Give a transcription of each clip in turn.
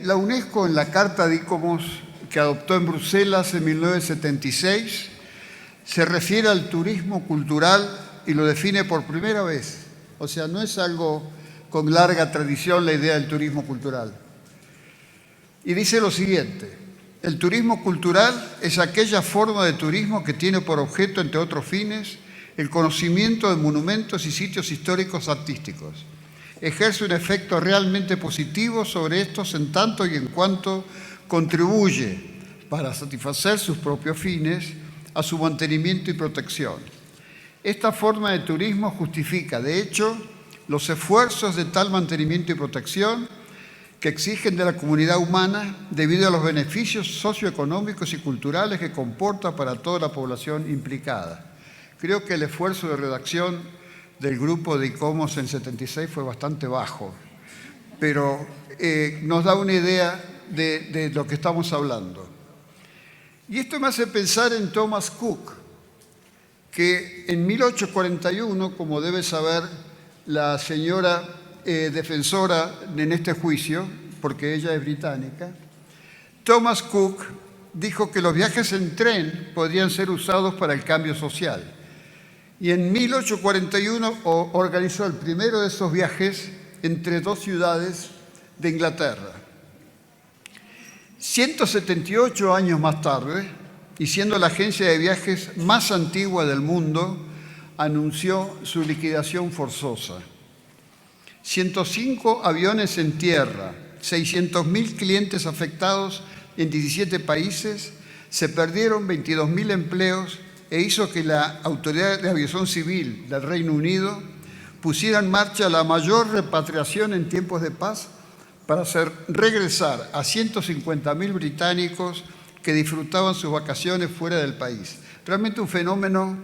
La UNESCO, en la Carta de ICOMOS que adoptó en Bruselas en 1976, se refiere al turismo cultural y lo define por primera vez. O sea, no es algo con larga tradición la idea del turismo cultural. Y dice lo siguiente: el turismo cultural es aquella forma de turismo que tiene por objeto, entre otros fines, el conocimiento de monumentos y sitios históricos artísticos. Ejerce un efecto realmente positivo sobre estos en tanto y en cuanto contribuye, para satisfacer sus propios fines, a su mantenimiento y protección. Esta forma de turismo justifica, de hecho, los esfuerzos de tal mantenimiento y protección que exigen de la comunidad humana debido a los beneficios socioeconómicos y culturales que comporta para toda la población implicada. Creo que el esfuerzo de redacción del grupo de ICOMOS en 76 fue bastante bajo, pero nos da una idea de lo que estamos hablando. Y esto me hace pensar en Thomas Cook, que en 1841, como debe saber la señora defensora en este juicio, porque ella es británica, Thomas Cook dijo que los viajes en tren podrían ser usados para el cambio social. Y en 1841 organizó el primero de esos viajes entre dos ciudades de Inglaterra. 178 años más tarde, y siendo la agencia de viajes más antigua del mundo, anunció su liquidación forzosa. 105 aviones en tierra, 600.000 clientes afectados en 17 países, se perdieron 22.000 empleos e hizo que la Autoridad de Aviación Civil del Reino Unido pusiera en marcha la mayor repatriación en tiempos de paz para hacer regresar a 150.000 británicos que disfrutaban sus vacaciones fuera del país. Realmente un fenómeno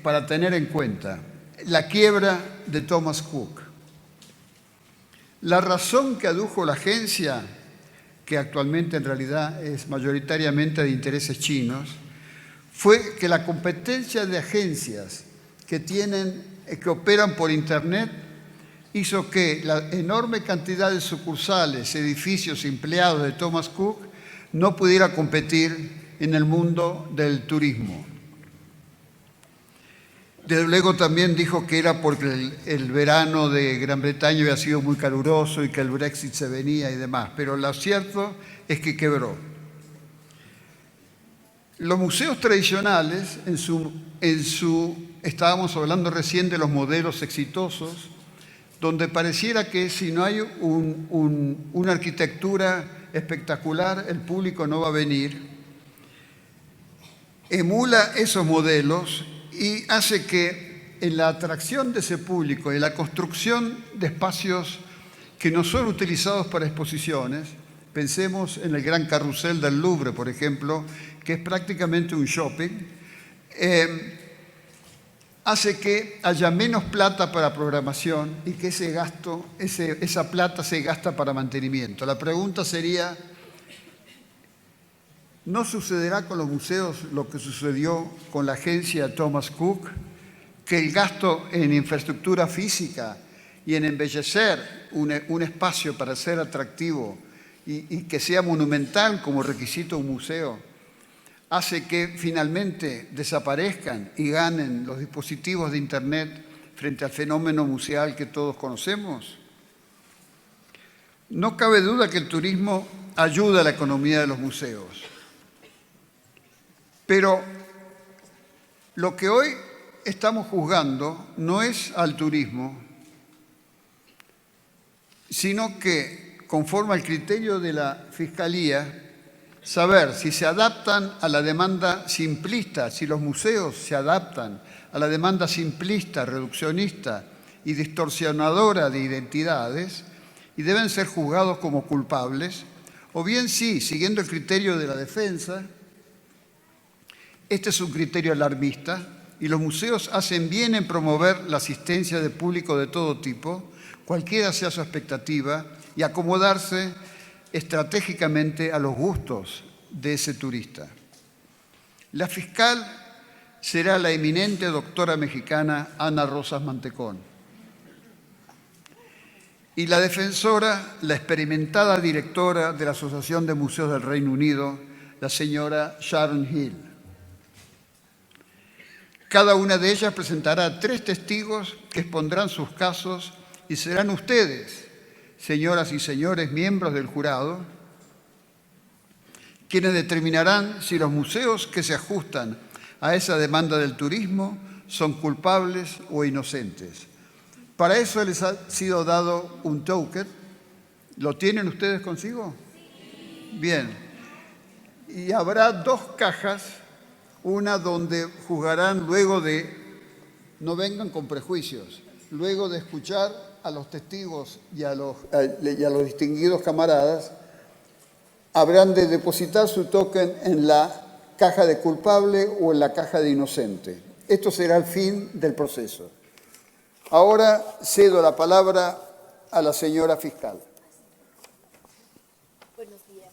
para tener en cuenta. La quiebra de Thomas Cook. La razón que adujo la agencia, que actualmente en realidad es mayoritariamente de intereses chinos, fue que la competencia de agencias que operan por Internet hizo que la enorme cantidad de sucursales, edificios, empleados de Thomas Cook no pudiera competir en el mundo del turismo. Desde luego también dijo que era porque el verano de Gran Bretaña había sido muy caluroso y que el Brexit se venía y demás, pero lo cierto es que quebró. Los museos tradicionales, estábamos hablando recién de los modelos exitosos, donde pareciera que si no hay una arquitectura espectacular, el público no va a venir, emula esos modelos y hace que en la atracción de ese público y la construcción de espacios que no son utilizados para exposiciones, pensemos en el gran carrusel del Louvre, por ejemplo, que es prácticamente un shopping, hace que haya menos plata para programación y que esa plata se gasta para mantenimiento. La pregunta sería, ¿no sucederá con los museos lo que sucedió con la agencia Thomas Cook, que el gasto en infraestructura física y en embellecer un espacio para ser atractivo y que sea monumental como requisito un museo, hace que finalmente desaparezcan y ganen los dispositivos de Internet frente al fenómeno museal que todos conocemos? No cabe duda que el turismo ayuda a la economía de los museos. Pero lo que hoy estamos juzgando no es al turismo, sino que, conforme al criterio de la Fiscalía, saber si se adaptan a la demanda simplista, si los museos se adaptan a la demanda simplista, reduccionista y distorsionadora de identidades y deben ser juzgados como culpables, o bien sí, siguiendo el criterio de la defensa. Este es un criterio alarmista y los museos hacen bien en promover la asistencia de público de todo tipo, cualquiera sea su expectativa, y acomodarse estratégicamente a los gustos de ese turista. La fiscal será la eminente doctora mexicana Ana Rosas Mantecón. y la defensora, la experimentada directora de la Asociación de Museos del Reino Unido, la señora Sharon Hill. Cada una de ellas presentará 3 testigos que expondrán sus casos y serán ustedes, señoras y señores miembros del jurado, quienes determinarán si los museos que se ajustan a esa demanda del turismo son culpables o inocentes. Para eso les ha sido dado un token. ¿Lo tienen ustedes consigo? Bien. Y habrá 2 cajas, una donde juzgarán luego de, no vengan con prejuicios, luego de escuchar a los testigos y a los distinguidos camaradas, habrán de depositar su token en la caja de culpable o en la caja de inocente. Esto será el fin del proceso. Ahora cedo la palabra a la señora fiscal. Buenos días.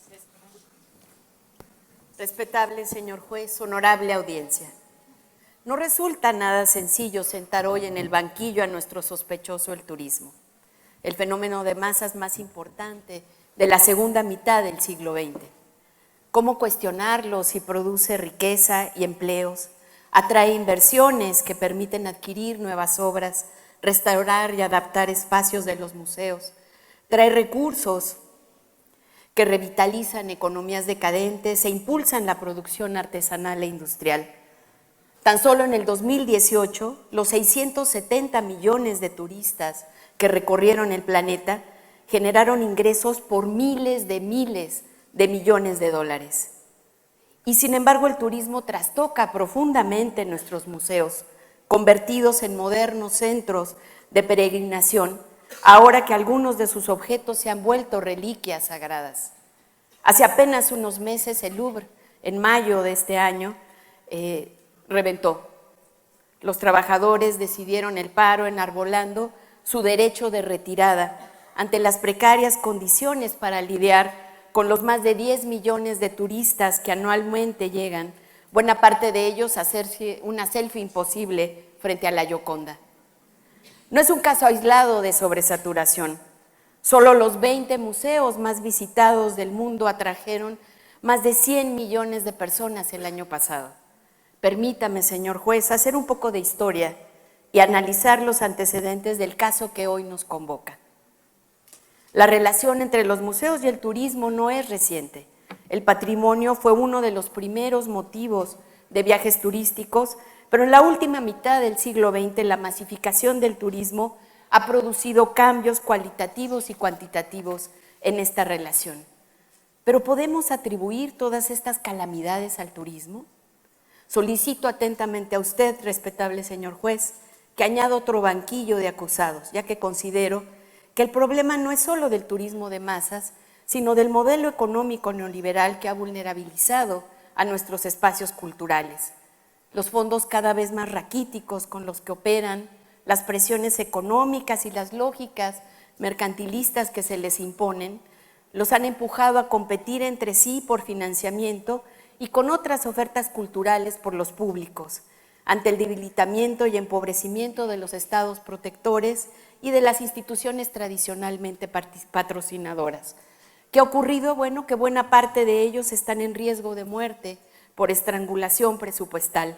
Respetable señor juez, honorable audiencia. No resulta nada sencillo sentar hoy en el banquillo a nuestro sospechoso del turismo, el fenómeno de masas más importante de la segunda mitad del siglo XX. ¿Cómo cuestionarlo si produce riqueza y empleos, atrae inversiones que permiten adquirir nuevas obras, restaurar y adaptar espacios de los museos, trae recursos que revitalizan economías decadentes e impulsan la producción artesanal e industrial? Tan solo en el 2018, los 670 millones de turistas que recorrieron el planeta generaron ingresos por miles de millones de dólares. Y sin embargo, el turismo trastoca profundamente nuestros museos, convertidos en modernos centros de peregrinación, ahora que algunos de sus objetos se han vuelto reliquias sagradas. Hace apenas unos meses, el Louvre, en mayo de este año, reventó. Los trabajadores decidieron el paro enarbolando su derecho de retirada ante las precarias condiciones para lidiar con los más de 10 millones de turistas que anualmente llegan, buena parte de ellos a hacerse una selfie imposible frente a la Gioconda. No es un caso aislado de sobresaturación. Solo los 20 museos más visitados del mundo atrajeron más de 100 millones de personas el año pasado. Permítame, señor juez, hacer un poco de historia y analizar los antecedentes del caso que hoy nos convoca. La relación entre los museos y el turismo no es reciente. El patrimonio fue uno de los primeros motivos de viajes turísticos, pero en la última mitad del siglo XX la masificación del turismo ha producido cambios cualitativos y cuantitativos en esta relación. ¿Pero podemos atribuir todas estas calamidades al turismo? Solicito atentamente a usted, respetable señor juez, que añada otro banquillo de acusados, ya que considero que el problema no es solo del turismo de masas, sino del modelo económico neoliberal que ha vulnerabilizado a nuestros espacios culturales. Los fondos cada vez más raquíticos con los que operan, las presiones económicas y las lógicas mercantilistas que se les imponen, los han empujado a competir entre sí por financiamiento y con otras ofertas culturales por los públicos, ante el debilitamiento y empobrecimiento de los estados protectores y de las instituciones tradicionalmente patrocinadoras. ¿Qué ha ocurrido? Bueno, que buena parte de ellos están en riesgo de muerte por estrangulación presupuestal,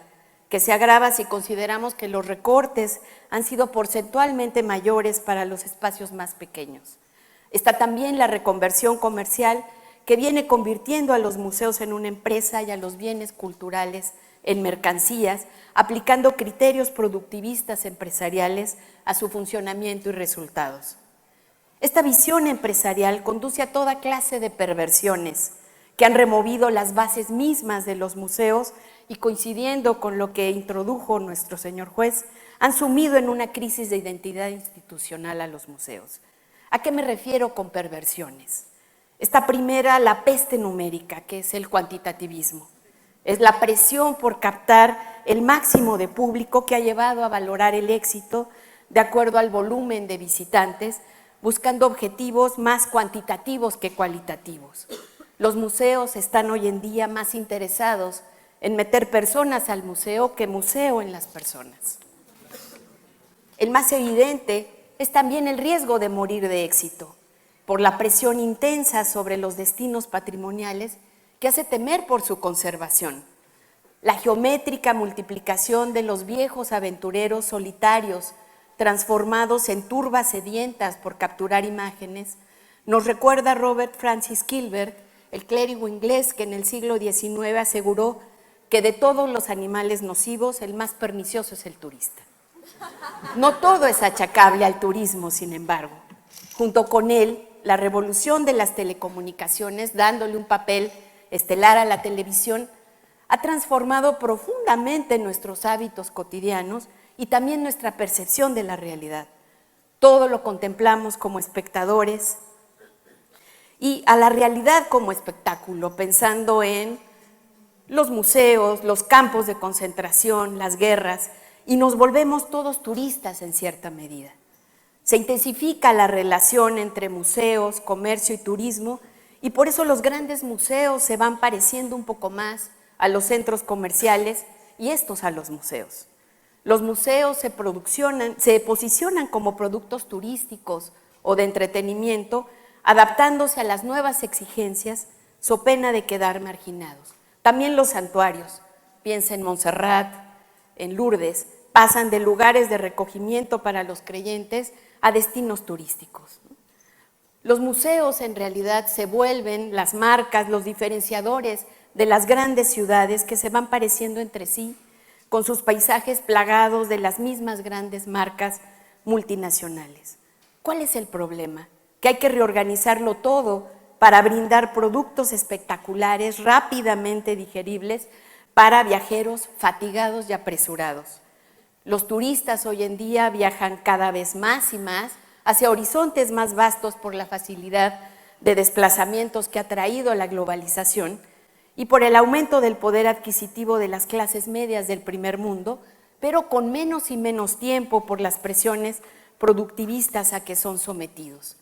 que se agrava si consideramos que los recortes han sido porcentualmente mayores para los espacios más pequeños. Está también la reconversión comercial que viene convirtiendo a los museos en una empresa y a los bienes culturales en mercancías, aplicando criterios productivistas empresariales a su funcionamiento y resultados. Esta visión empresarial conduce a toda clase de perversiones que han removido las bases mismas de los museos y, coincidiendo con lo que introdujo nuestro señor juez, han sumido en una crisis de identidad institucional a los museos. ¿A qué me refiero con perversiones? Esta primera, la peste numérica, que es el cuantitativismo. Es la presión por captar el máximo de público que ha llevado a valorar el éxito de acuerdo al volumen de visitantes, buscando objetivos más cuantitativos que cualitativos. Los museos están hoy en día más interesados en meter personas al museo que museo en las personas. El más evidente es también el riesgo de morir de éxito, por la presión intensa sobre los destinos patrimoniales que hace temer por su conservación. La geométrica multiplicación de los viejos aventureros solitarios, transformados en turbas sedientas por capturar imágenes, nos recuerda Robert Francis Gilbert, el clérigo inglés que en el siglo XIX aseguró que de todos los animales nocivos, el más pernicioso es el turista. No todo es achacable al turismo, sin embargo. Junto con él, la revolución de las telecomunicaciones, dándole un papel estelar a la televisión, ha transformado profundamente nuestros hábitos cotidianos y también nuestra percepción de la realidad. Todo lo contemplamos como espectadores y a la realidad como espectáculo, pensando en los museos, los campos de concentración, las guerras, y nos volvemos todos turistas en cierta medida. Se intensifica la relación entre museos, comercio y turismo, y por eso los grandes museos se van pareciendo un poco más a los centros comerciales y estos a los museos. Los museos se posicionan como productos turísticos o de entretenimiento, adaptándose a las nuevas exigencias, so pena de quedar marginados. También los santuarios, piensa en Montserrat, en Lourdes, pasan de lugares de recogimiento para los creyentes a destinos turísticos. Los museos en realidad se vuelven las marcas, los diferenciadores de las grandes ciudades que se van pareciendo entre sí, con sus paisajes plagados de las mismas grandes marcas multinacionales. ¿Cuál es el problema? Que hay que reorganizarlo todo para brindar productos espectaculares, rápidamente digeribles, para viajeros fatigados y apresurados. Los turistas hoy en día viajan cada vez más y más hacia horizontes más vastos por la facilidad de desplazamientos que ha traído la globalización y por el aumento del poder adquisitivo de las clases medias del primer mundo, pero con menos y menos tiempo por las presiones productivistas a que son sometidos.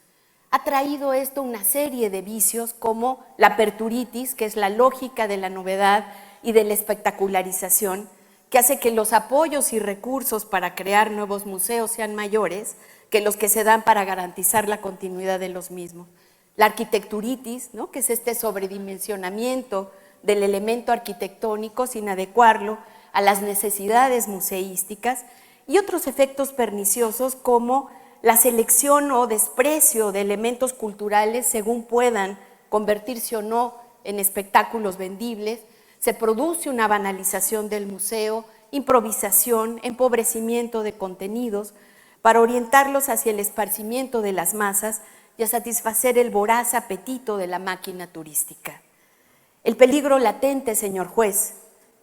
Ha traído esto una serie de vicios como la aperturitis, que es la lógica de la novedad y de la espectacularización, que hace que los apoyos y recursos para crear nuevos museos sean mayores que los que se dan para garantizar la continuidad de los mismos. La arquitecturitis, ¿no?, que es este sobredimensionamiento del elemento arquitectónico sin adecuarlo a las necesidades museísticas, y otros efectos perniciosos como la selección o desprecio de elementos culturales según puedan convertirse o no en espectáculos vendibles. Se produce una banalización del museo, improvisación, empobrecimiento de contenidos para orientarlos hacia el esparcimiento de las masas y a satisfacer el voraz apetito de la máquina turística. El peligro latente, señor juez,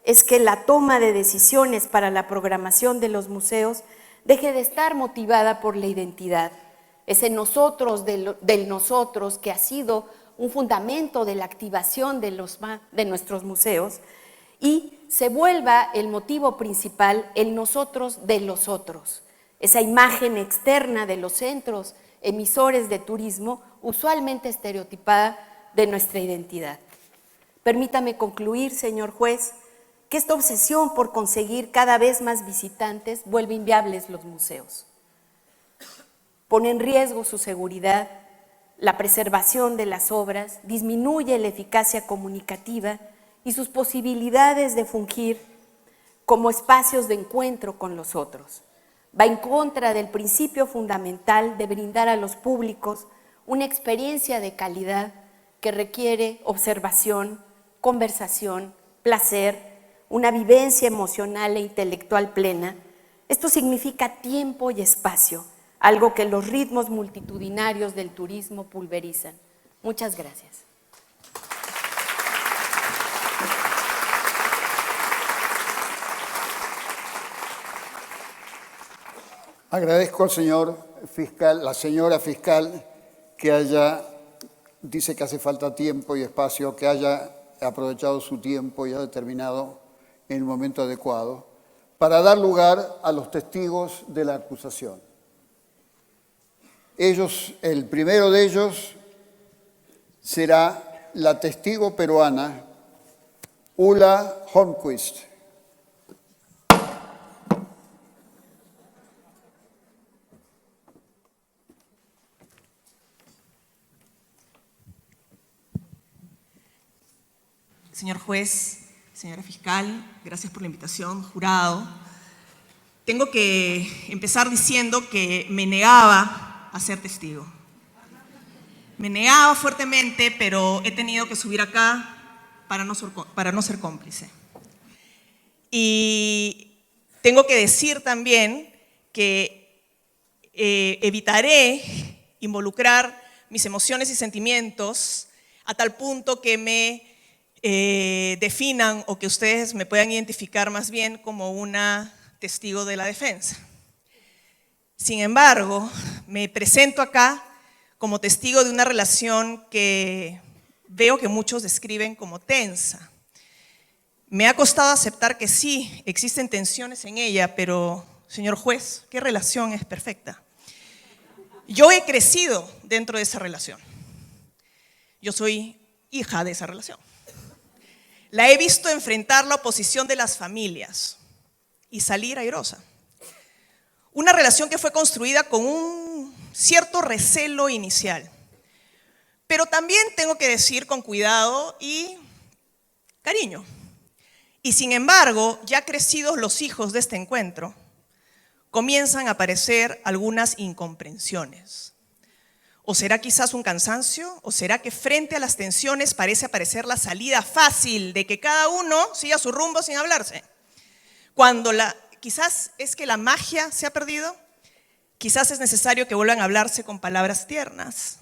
es que la toma de decisiones para la programación de los museos deje de estar motivada por la identidad, ese nosotros del nosotros que ha sido un fundamento de la activación de nuestros museos, y se vuelva el motivo principal el nosotros de los otros, esa imagen externa de los centros emisores de turismo usualmente estereotipada de nuestra identidad. Permítame concluir, señor juez, que esta obsesión por conseguir cada vez más visitantes vuelve inviables los museos. Pone en riesgo su seguridad, la preservación de las obras, disminuye la eficacia comunicativa y sus posibilidades de fungir como espacios de encuentro con los otros. Va en contra del principio fundamental de brindar a los públicos una experiencia de calidad que requiere observación, conversación, placer, una vivencia emocional e intelectual plena. Esto significa tiempo y espacio, algo que los ritmos multitudinarios del turismo pulverizan. Muchas gracias. Agradezco al señor fiscal, la señora fiscal, que dice que hace falta tiempo y espacio, que haya aprovechado su tiempo y ha determinado en el momento adecuado para dar lugar a los testigos de la acusación. El primero de ellos será la testigo peruana Ulla Holmquist. señor juez, señora fiscal, gracias por la invitación, jurado. Tengo que empezar diciendo que me negaba a ser testigo. Me negaba fuertemente, pero he tenido que subir acá para no ser cómplice. Y tengo que decir también que evitaré involucrar mis emociones y sentimientos a tal punto que me definan o que ustedes me puedan identificar más bien como una testigo de la defensa. Sin embargo, me presento acá como testigo de una relación que veo que muchos describen como tensa. Me ha costado aceptar que sí, existen tensiones en ella, pero, señor juez, ¿qué relación es perfecta? Yo he crecido dentro de esa relación. Yo soy hija de esa relación. La he visto enfrentar la oposición de las familias y salir airosa. Una relación que fue construida con un cierto recelo inicial, pero también tengo que decir con cuidado y cariño. Y sin embargo, ya crecidos los hijos de este encuentro, comienzan a aparecer algunas incomprensiones. ¿O será quizás un cansancio? ¿O será que frente a las tensiones parece aparecer la salida fácil de que cada uno siga su rumbo sin hablarse? Cuando quizás es que la magia se ha perdido, quizás es necesario que vuelvan a hablarse con palabras tiernas.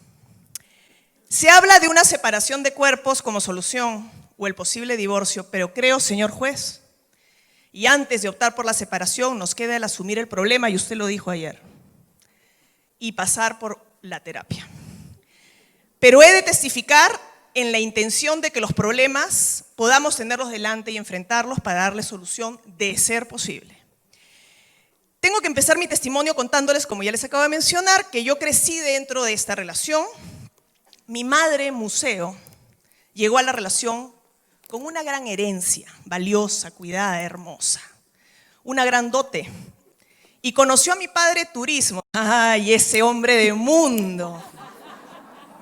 Se habla de una separación de cuerpos como solución o el posible divorcio, pero creo, señor juez, y antes de optar por la separación nos queda el asumir el problema, y usted lo dijo ayer, y pasar por la terapia. Pero he de testificar en la intención de que los problemas podamos tenerlos delante y enfrentarlos para darle solución de ser posible. Tengo que empezar mi testimonio contándoles, como ya les acabo de mencionar, que yo crecí dentro de esta relación. Mi madre, museo, llegó a la relación con una gran herencia, valiosa, cuidada, hermosa, una gran dote. Y conoció a mi padre turismo. ¡Ay, ese hombre de mundo!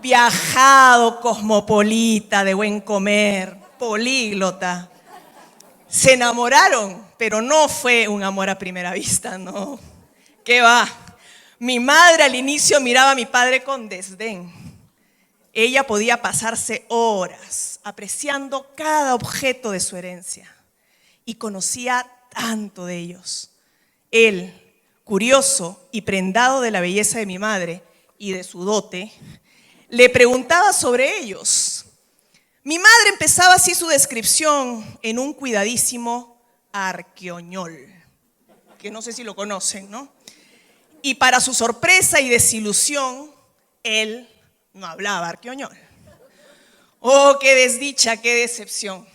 Viajado, cosmopolita, de buen comer, políglota. Se enamoraron, pero no fue un amor a primera vista, no. ¿Qué va? Mi madre al inicio miraba a mi padre con desdén. Ella podía pasarse horas apreciando cada objeto de su herencia y conocía tanto de ellos. Él, curioso y prendado de la belleza de mi madre y de su dote, le preguntaba sobre ellos. Mi madre empezaba así su descripción en un cuidadísimo arqueoñol, que no sé si lo conocen, ¿no? Y para su sorpresa y desilusión, él no hablaba arqueoñol. ¡Oh, qué desdicha, qué decepción!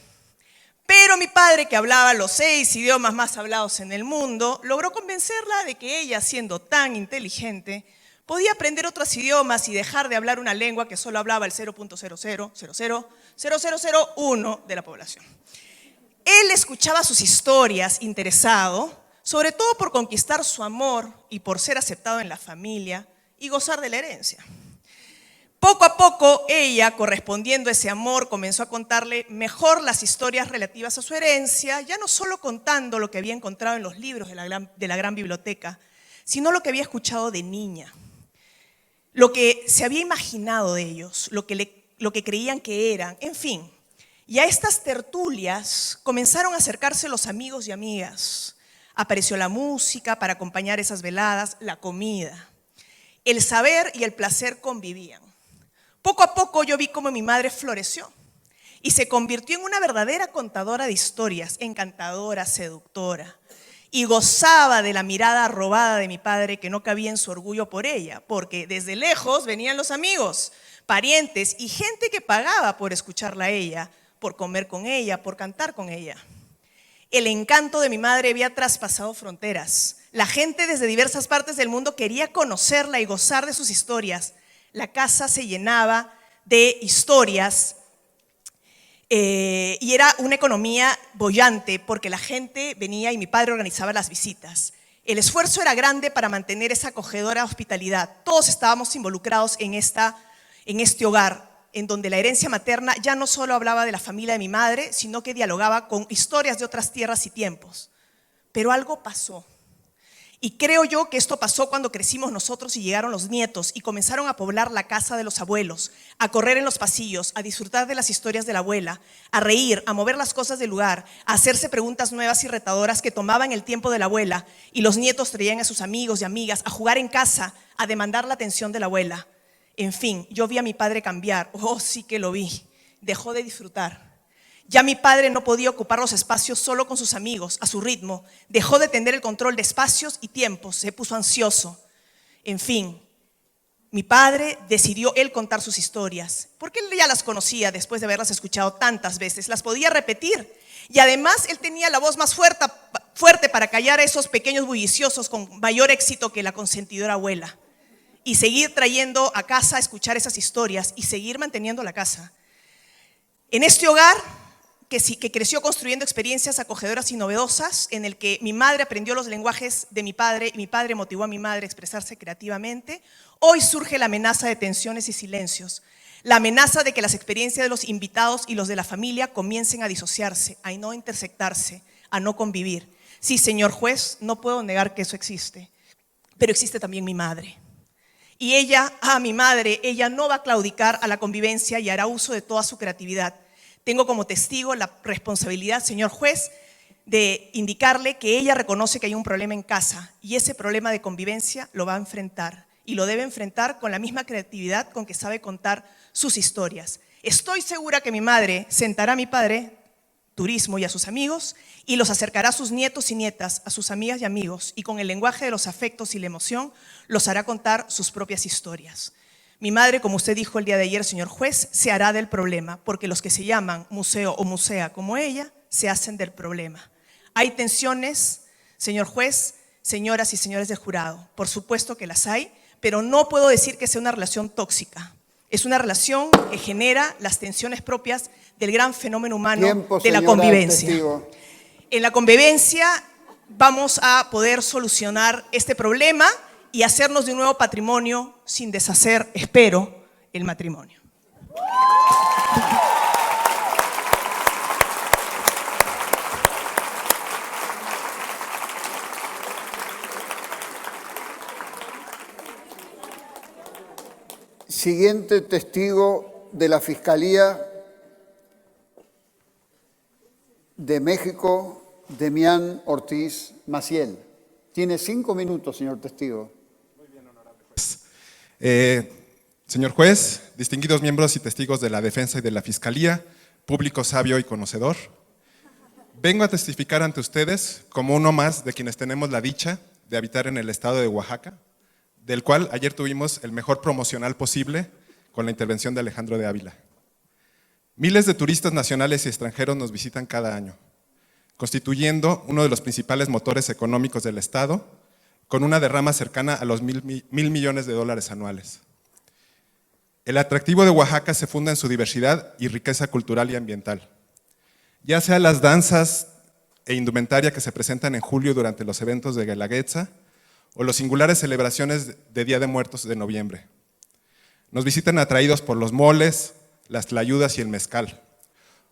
Pero mi padre, que hablaba los 6 idiomas más hablados en el mundo, logró convencerla de que ella, siendo tan inteligente, podía aprender otros idiomas y dejar de hablar una lengua que solo hablaba el 0.00000001 de la población. Él escuchaba sus historias interesado, sobre todo por conquistar su amor y por ser aceptado en la familia y gozar de la herencia. Poco a poco, ella, correspondiendo a ese amor, comenzó a contarle mejor las historias relativas a su herencia, ya no solo contando lo que había encontrado en los libros de la gran biblioteca, sino lo que había escuchado de niña, lo que se había imaginado de ellos, lo que creían que eran, en fin. Y a estas tertulias comenzaron a acercarse los amigos y amigas. Apareció la música para acompañar esas veladas, la comida. El saber y el placer convivían. Poco a poco yo vi cómo mi madre floreció y se convirtió en una verdadera contadora de historias, encantadora, seductora, y gozaba de la mirada robada de mi padre que no cabía en su orgullo por ella, porque desde lejos venían los amigos, parientes y gente que pagaba por escucharla a ella, por comer con ella, por cantar con ella. El encanto de mi madre había traspasado fronteras. La gente desde diversas partes del mundo quería conocerla y gozar de sus historias. La casa se llenaba de historias y era una economía boyante porque la gente venía y mi padre organizaba las visitas. El esfuerzo era grande para mantener esa acogedora hospitalidad. Todos estábamos involucrados en este hogar en donde la herencia materna ya no solo hablaba de la familia de mi madre, sino que dialogaba con historias de otras tierras y tiempos. Pero algo pasó. Y creo yo que esto pasó cuando crecimos nosotros y llegaron los nietos y comenzaron a poblar la casa de los abuelos, a correr en los pasillos, a disfrutar de las historias de la abuela, a reír, a mover las cosas del lugar, a hacerse preguntas nuevas y retadoras que tomaban el tiempo de la abuela, y los nietos traían a sus amigos y amigas a jugar en casa, a demandar la atención de la abuela. En fin, yo vi a mi padre cambiar. Oh, sí que lo vi. Dejó de disfrutar. Ya mi padre no podía ocupar los espacios solo con sus amigos, a su ritmo. Dejó de tener el control de espacios y tiempos, se puso ansioso. En fin, mi padre decidió él contar sus historias, porque él ya las conocía después de haberlas escuchado tantas veces, las podía repetir. Y además él tenía la voz más fuerte para callar a esos pequeños bulliciosos con mayor éxito que la consentidora abuela. Y seguir trayendo a casa a escuchar esas historias y seguir manteniendo la casa. En este hogar que creció construyendo experiencias acogedoras y novedosas, en el que mi madre aprendió los lenguajes de mi padre y mi padre motivó a mi madre a expresarse creativamente, hoy surge la amenaza de tensiones y silencios, la amenaza de que las experiencias de los invitados y los de la familia comiencen a disociarse, a no intersectarse, a no convivir. Sí, señor juez, no puedo negar que eso existe, pero existe también mi madre. Y mi madre, ella no va a claudicar a la convivencia y hará uso de toda su creatividad. Tengo como testigo la responsabilidad, señor juez, de indicarle que ella reconoce que hay un problema en casa y ese problema de convivencia lo va a enfrentar y lo debe enfrentar con la misma creatividad con que sabe contar sus historias. Estoy segura que mi madre sentará a mi padre, turismo, y a sus amigos y los acercará a sus nietos y nietas, a sus amigas y amigos, y con el lenguaje de los afectos y la emoción los hará contar sus propias historias. Mi madre, como usted dijo el día de ayer, señor juez, se hará del problema, porque los que se llaman museo o musea como ella, se hacen del problema. ¿Hay tensiones, señor juez, señoras y señores del jurado? Por supuesto que las hay, pero no puedo decir que sea una relación tóxica. Es una relación que genera las tensiones propias del gran fenómeno humano de la convivencia. Testigo. En la convivencia vamos a poder solucionar este problema y hacernos de un nuevo patrimonio sin deshacer, espero, el matrimonio. Siguiente testigo de la Fiscalía de México, Demián Ortiz Maciel. Tiene 5 minutos, señor testigo. Muy bien, honorable juez. Señor juez, distinguidos miembros y testigos de la defensa y de la Fiscalía, público sabio y conocedor, vengo a testificar ante ustedes como uno más de quienes tenemos la dicha de habitar en el estado de Oaxaca, del cual ayer tuvimos el mejor promocional posible con la intervención de Alejandro de Ávila. Miles de turistas nacionales y extranjeros nos visitan cada año, constituyendo uno de los principales motores económicos del Estado, con una derrama cercana a los $1,000 millones anuales. El atractivo de Oaxaca se funda en su diversidad y riqueza cultural y ambiental, ya sea las danzas e indumentaria que se presentan en julio durante los eventos de Guelaguetza, o las singulares celebraciones de Día de Muertos de noviembre. Nos visitan atraídos por los moles, las tlayudas y el mezcal,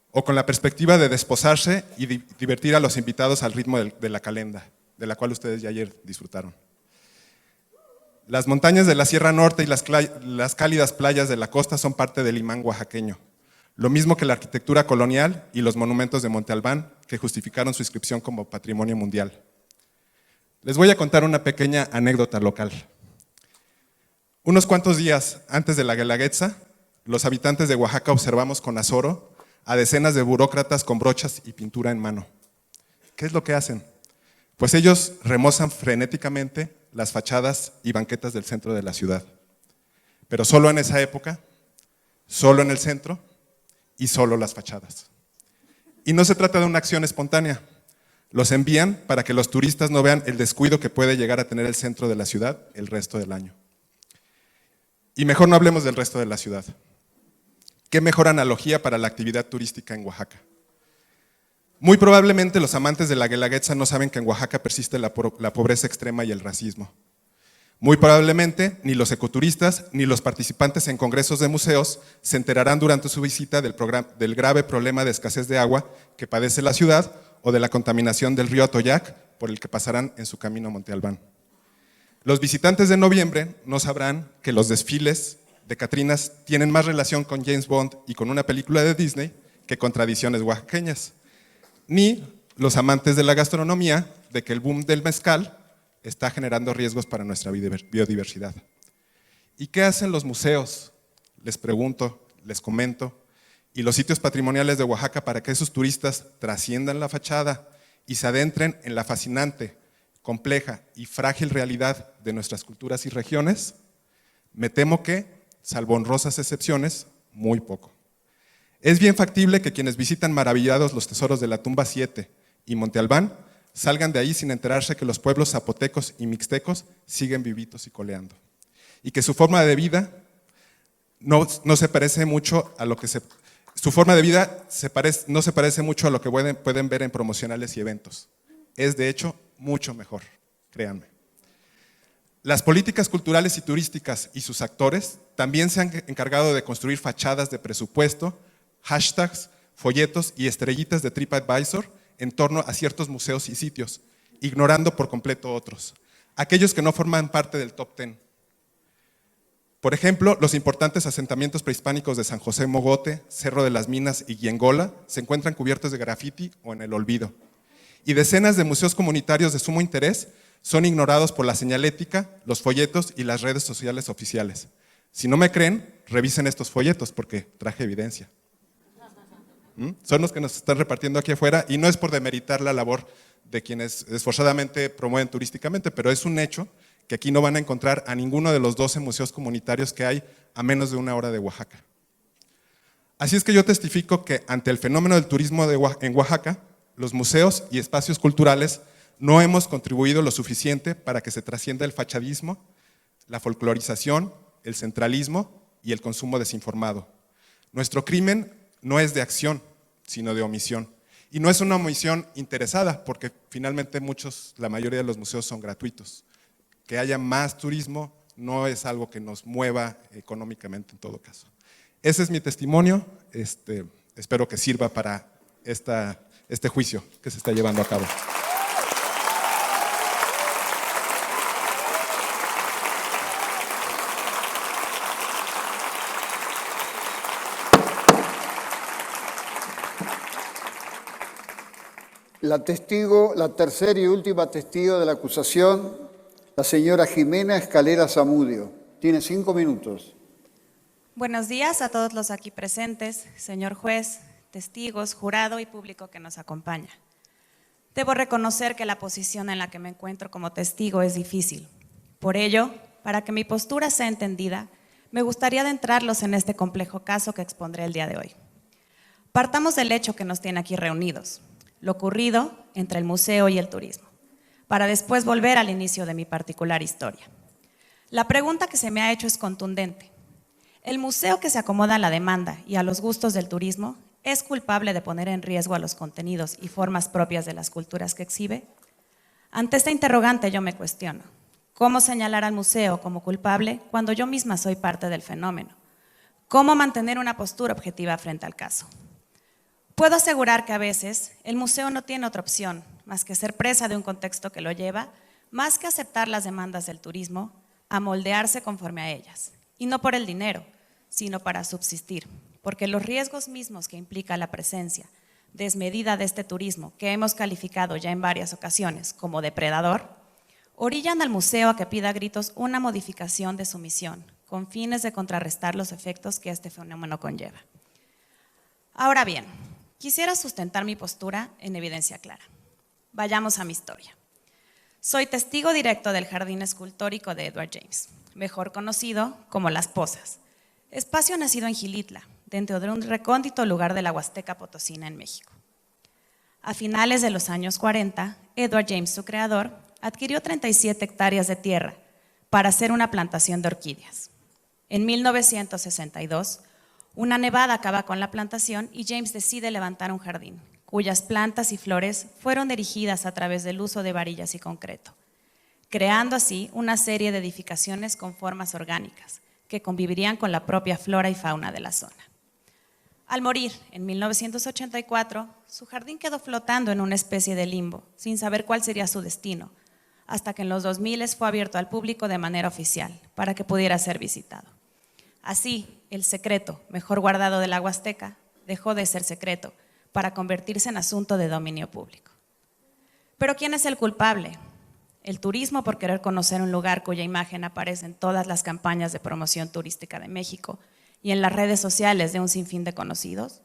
o con la perspectiva de desposarse y divertir a los invitados al ritmo de la calenda, de la cual ustedes ya ayer disfrutaron. Las montañas de la Sierra Norte y las cálidas playas de la costa son parte del imán oaxaqueño, lo mismo que la arquitectura colonial y los monumentos de Monte Albán, que justificaron su inscripción como Patrimonio Mundial. Les voy a contar una pequeña anécdota local. Unos cuantos días antes de la Guelaguetza, los habitantes de Oaxaca observamos con azoro a decenas de burócratas con brochas y pintura en mano. ¿Qué es lo que hacen? Pues ellos remozan frenéticamente las fachadas y banquetas del centro de la ciudad. Pero solo en esa época, solo en el centro y solo las fachadas. Y no se trata de una acción espontánea. Los envían para que los turistas no vean el descuido que puede llegar a tener el centro de la ciudad el resto del año. Y mejor no hablemos del resto de la ciudad. ¿Qué mejor analogía para la actividad turística en Oaxaca? Muy probablemente los amantes de la Guelaguetza no saben que en Oaxaca persiste la pobreza extrema y el racismo. Muy probablemente ni los ecoturistas ni los participantes en congresos de museos se enterarán durante su visita del grave problema de escasez de agua que padece la ciudad o de la contaminación del río Atoyac por el que pasarán en su camino a Monte Albán. Los visitantes de noviembre no sabrán que los desfiles de Catrinas tienen más relación con James Bond y con una película de Disney que con tradiciones oaxaqueñas, ni los amantes de la gastronomía de que el boom del mezcal está generando riesgos para nuestra biodiversidad. ¿Y qué hacen los museos? Les pregunto, les comento, y los sitios patrimoniales de Oaxaca para que esos turistas trasciendan la fachada y se adentren en la fascinante, compleja y frágil realidad de nuestras culturas y regiones. Me temo que, salvo honrosas excepciones, muy poco. Es bien factible que quienes visitan maravillados los tesoros de la Tumba 7 y Monte Albán salgan de ahí sin enterarse que los pueblos zapotecos y mixtecos siguen vivitos y coleando, y que su forma de vida no se parece mucho a lo que su forma de vida no se parece mucho a lo que pueden ver en promocionales y eventos. Es de hecho mucho mejor, créanme. Las políticas culturales y turísticas y sus actores también se han encargado de construir fachadas de presupuesto, hashtags, folletos y estrellitas de TripAdvisor en torno a ciertos museos y sitios, ignorando por completo otros, aquellos que no forman parte del top 10. Por ejemplo, los importantes asentamientos prehispánicos de San José Mogote, Cerro de las Minas y Guiengola se encuentran cubiertos de grafiti o en el olvido. Y decenas de museos comunitarios de sumo interés son ignorados por la señalética, los folletos y las redes sociales oficiales. Si no me creen, revisen estos folletos porque traje evidencia. Son los que nos están repartiendo aquí afuera y no es por demeritar la labor de quienes esforzadamente promueven turísticamente, pero es un hecho que aquí no van a encontrar a ninguno de los 12 museos comunitarios que hay a menos de una hora de Oaxaca. Así es que yo testifico que ante el fenómeno del turismo en Oaxaca, los museos y espacios culturales no hemos contribuido lo suficiente para que se trascienda el fachadismo, la folclorización, el centralismo y el consumo desinformado. Nuestro crimen no es de acción, sino de omisión. Y no es una omisión interesada, porque finalmente la mayoría de los museos son gratuitos. Que haya más turismo no es algo que nos mueva económicamente en todo caso. Ese es mi testimonio, espero que sirva para este juicio que se está llevando a cabo. La tercera y última testigo de la acusación, la señora Jimena Escalera Zamudio. Tiene 5 minutos. Buenos días a todos los aquí presentes, señor juez, testigos, jurado y público que nos acompaña. Debo reconocer que la posición en la que me encuentro como testigo es difícil. Por ello, para que mi postura sea entendida, me gustaría adentrarlos en este complejo caso que expondré el día de hoy. Partamos del hecho que nos tiene aquí reunidos, lo ocurrido entre el museo y el turismo, para después volver al inicio de mi particular historia. La pregunta que se me ha hecho es contundente. ¿El museo que se acomoda a la demanda y a los gustos del turismo es culpable de poner en riesgo a los contenidos y formas propias de las culturas que exhibe? Ante esta interrogante yo me cuestiono, ¿cómo señalar al museo como culpable cuando yo misma soy parte del fenómeno? ¿Cómo mantener una postura objetiva frente al caso? Puedo asegurar que a veces el museo no tiene otra opción más que ser presa de un contexto que lo lleva, más que aceptar las demandas del turismo, a moldearse conforme a ellas. Y no por el dinero, sino para subsistir, porque los riesgos mismos que implica la presencia desmedida de este turismo, que hemos calificado ya en varias ocasiones como depredador, orillan al museo a que pida a gritos una modificación de su misión, con fines de contrarrestar los efectos que este fenómeno conlleva. Ahora bien, quisiera sustentar mi postura en evidencia clara. Vayamos a mi historia. Soy testigo directo del Jardín Escultórico de Edward James, mejor conocido como Las Pozas, espacio nacido en Xilitla, dentro de un recóndito lugar de la Huasteca Potosina en México. A finales de los años 40, Edward James, su creador, adquirió 37 hectáreas de tierra para hacer una plantación de orquídeas. En 1962, una nevada acaba con la plantación y James decide levantar un jardín, cuyas plantas y flores fueron erigidas a través del uso de varillas y concreto, creando así una serie de edificaciones con formas orgánicas que convivirían con la propia flora y fauna de la zona. Al morir en 1984, su jardín quedó flotando en una especie de limbo, sin saber cuál sería su destino, hasta que en los 2000 fue abierto al público de manera oficial para que pudiera ser visitado. Así, el secreto mejor guardado de la Huasteca dejó de ser secreto para convertirse en asunto de dominio público. Pero ¿quién es el culpable? ¿El turismo por querer conocer un lugar cuya imagen aparece en todas las campañas de promoción turística de México y en las redes sociales de un sinfín de conocidos?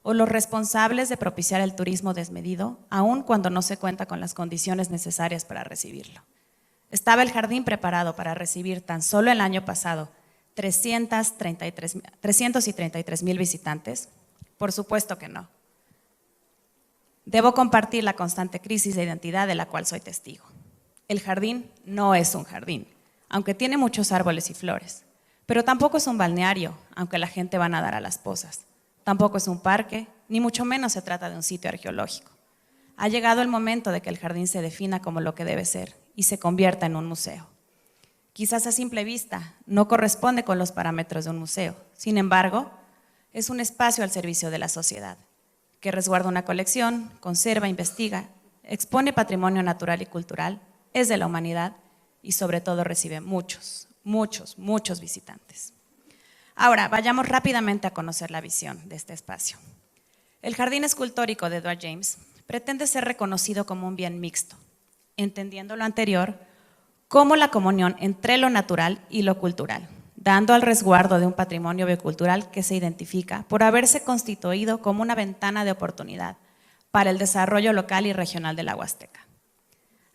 ¿O los responsables de propiciar el turismo desmedido, aun cuando no se cuenta con las condiciones necesarias para recibirlo? ¿Estaba el jardín preparado para recibir tan solo el año pasado 333,000 visitantes? Por supuesto que no. Debo compartir la constante crisis de identidad de la cual soy testigo. El jardín no es un jardín, aunque tiene muchos árboles y flores, pero tampoco es un balneario, aunque la gente va a nadar a las pozas. Tampoco es un parque, ni mucho menos se trata de un sitio arqueológico. Ha llegado el momento de que el jardín se defina como lo que debe ser y se convierta en un museo. Quizás a simple vista no corresponde con los parámetros de un museo, sin embargo, es un espacio al servicio de la sociedad, que resguarda una colección, conserva, investiga, expone patrimonio natural y cultural, es de la humanidad y sobre todo recibe muchos visitantes. Ahora, vayamos rápidamente a conocer la visión de este espacio. El jardín escultórico de Edward James pretende ser reconocido como un bien mixto, entendiendo lo anterior como la comunión entre lo natural y lo cultural, dando al resguardo de un patrimonio biocultural que se identifica por haberse constituido como una ventana de oportunidad para el desarrollo local y regional de la Huasteca.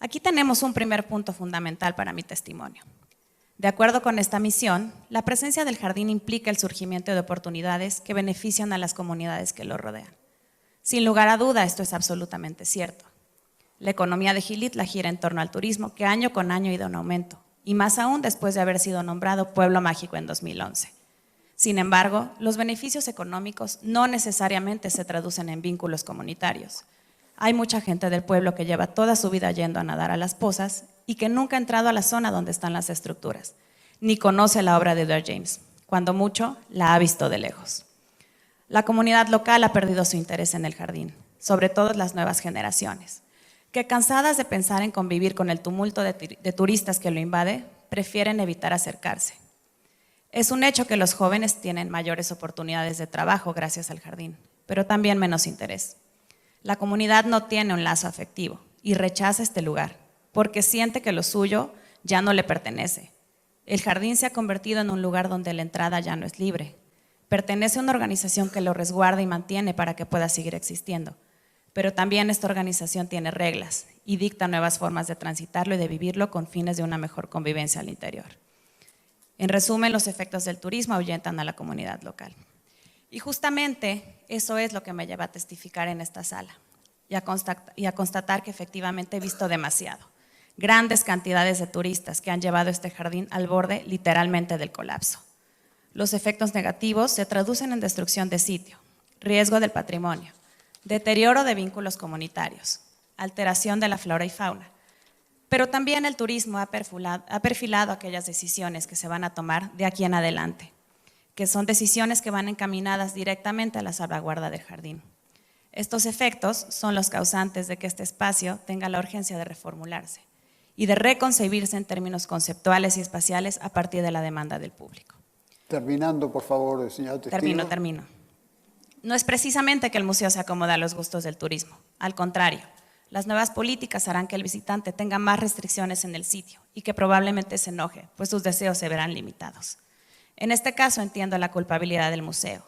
Aquí tenemos un primer punto fundamental para mi testimonio. De acuerdo con esta misión, la presencia del jardín implica el surgimiento de oportunidades que benefician a las comunidades que lo rodean. Sin lugar a duda, esto es absolutamente cierto. La economía de Xilitla gira en torno al turismo, que año con año ha ido en aumento, y más aún después de haber sido nombrado Pueblo Mágico en 2011. Sin embargo, los beneficios económicos no necesariamente se traducen en vínculos comunitarios. Hay mucha gente del pueblo que lleva toda su vida yendo a nadar a las pozas y que nunca ha entrado a la zona donde están las estructuras, ni conoce la obra de Edward James, cuando mucho la ha visto de lejos. La comunidad local ha perdido su interés en el jardín, sobre todo las nuevas generaciones, que cansadas de pensar en convivir con el tumulto de turistas que lo invade, prefieren evitar acercarse. Es un hecho que los jóvenes tienen mayores oportunidades de trabajo gracias al jardín, pero también menos interés. La comunidad no tiene un lazo afectivo y rechaza este lugar porque siente que lo suyo ya no le pertenece. El jardín se ha convertido en un lugar donde la entrada ya no es libre. Pertenece a una organización que lo resguarda y mantiene para que pueda seguir existiendo. Pero también esta organización tiene reglas y dicta nuevas formas de transitarlo y de vivirlo con fines de una mejor convivencia al interior. En resumen, los efectos del turismo ahuyentan a la comunidad local. Y justamente eso es lo que me lleva a testificar en esta sala y a constatar que efectivamente he visto demasiado. Grandes cantidades de turistas que han llevado este jardín al borde literalmente del colapso. Los efectos negativos se traducen en destrucción de sitio, riesgo del patrimonio, deterioro de vínculos comunitarios, alteración de la flora y fauna. Pero también el turismo ha perfilado aquellas decisiones que se van a tomar de aquí en adelante, que son decisiones que van encaminadas directamente a la salvaguarda del jardín. Estos efectos son los causantes de que este espacio tenga la urgencia de reformularse y de reconcebirse en términos conceptuales y espaciales a partir de la demanda del público. Terminando, por favor, señor testigo. Termino. No es precisamente que el museo se acomode a los gustos del turismo, al contrario, las nuevas políticas harán que el visitante tenga más restricciones en el sitio y que probablemente se enoje, pues sus deseos se verán limitados. En este caso entiendo la culpabilidad del museo,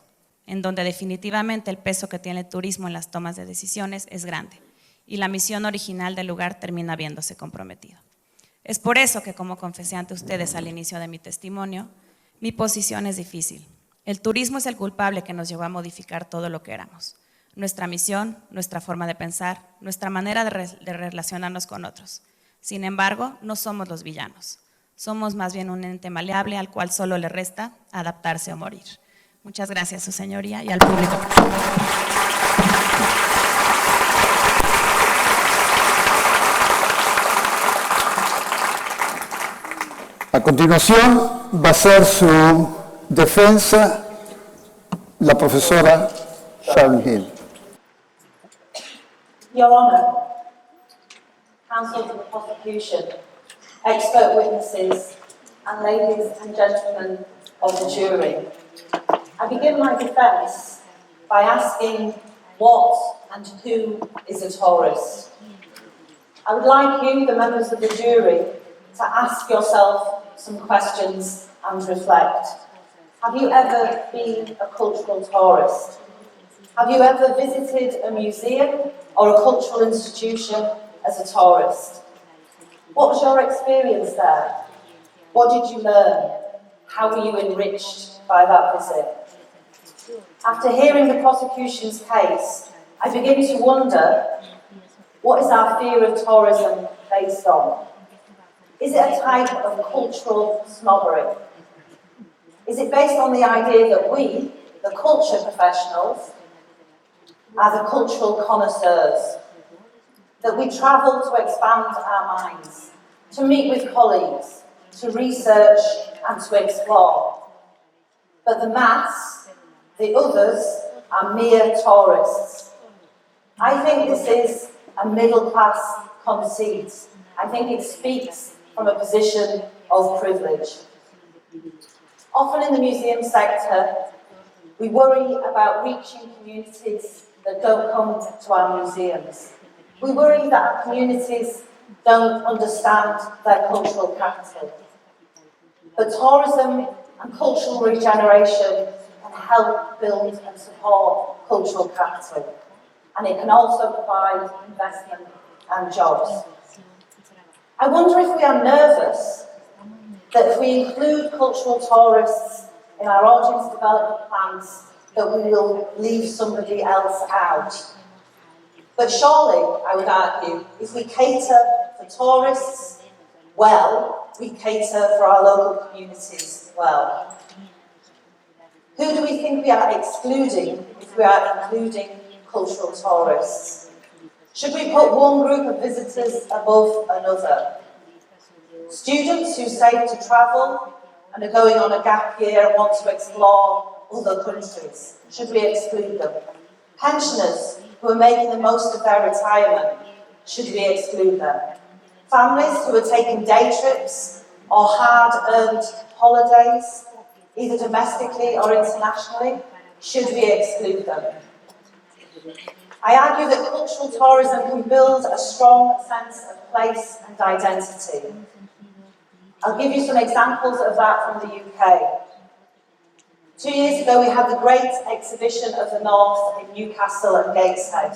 en donde definitivamente el peso que tiene el turismo en las tomas de decisiones es grande y la misión original del lugar termina viéndose comprometido. Es por eso que, como confesé ante ustedes al inicio de mi testimonio, mi posición es difícil. El turismo es el culpable que nos llevó a modificar todo lo que éramos. Nuestra misión, nuestra forma de pensar, nuestra manera de relacionarnos con otros. Sin embargo, no somos los villanos. Somos más bien un ente maleable al cual solo le resta adaptarse o morir. Muchas gracias, su señoría, y al público. A continuación va a hacer su defensa la profesora Sharon Hill. Your Honour, counsel for the prosecution, expert witnesses, and ladies and gentlemen of the jury, I begin my defence by asking what and who is a tourist. I would like you, the members of the jury, to ask yourself some questions and reflect. Have you ever been a cultural tourist? Have you ever visited a museum or a cultural institution as a tourist? What was your experience there? What did you learn? How were you enriched by that visit? After hearing the prosecution's case, I begin to wonder, what is our fear of tourism based on? Is it a type of cultural snobbery? Is it based on the idea that we, the culture professionals, are the cultural connoisseurs? That we travel to expand our minds, to meet with colleagues, to research and to explore. But the mass, the others, are mere tourists. I think this is a middle-class conceit. I think it speaks from a position of privilege. Often in the museum sector, we worry about reaching communities that don't come to our museums. We worry that our communities don't understand their cultural capital. But tourism and cultural regeneration can help build and support cultural capital, and it can also provide investment and jobs. I wonder if we are nervous that if we include cultural tourists in our audience development plans, that we will leave somebody else out. But surely, I would argue, if we cater for tourists well, we cater for our local communities well. Who do we think we are excluding if we are including cultural tourists? Should we put one group of visitors above another? Students who save to travel and are going on a gap year and want to explore other countries, should we exclude them? Pensioners who are making the most of their retirement, should we exclude them? Families who are taking day trips or hard-earned holidays, either domestically or internationally, should we exclude them? I argue that cultural tourism can build a strong sense of place and identity. I'll give you some examples of that from the UK. 2 years ago, we had the Great Exhibition of the North in Newcastle and Gateshead.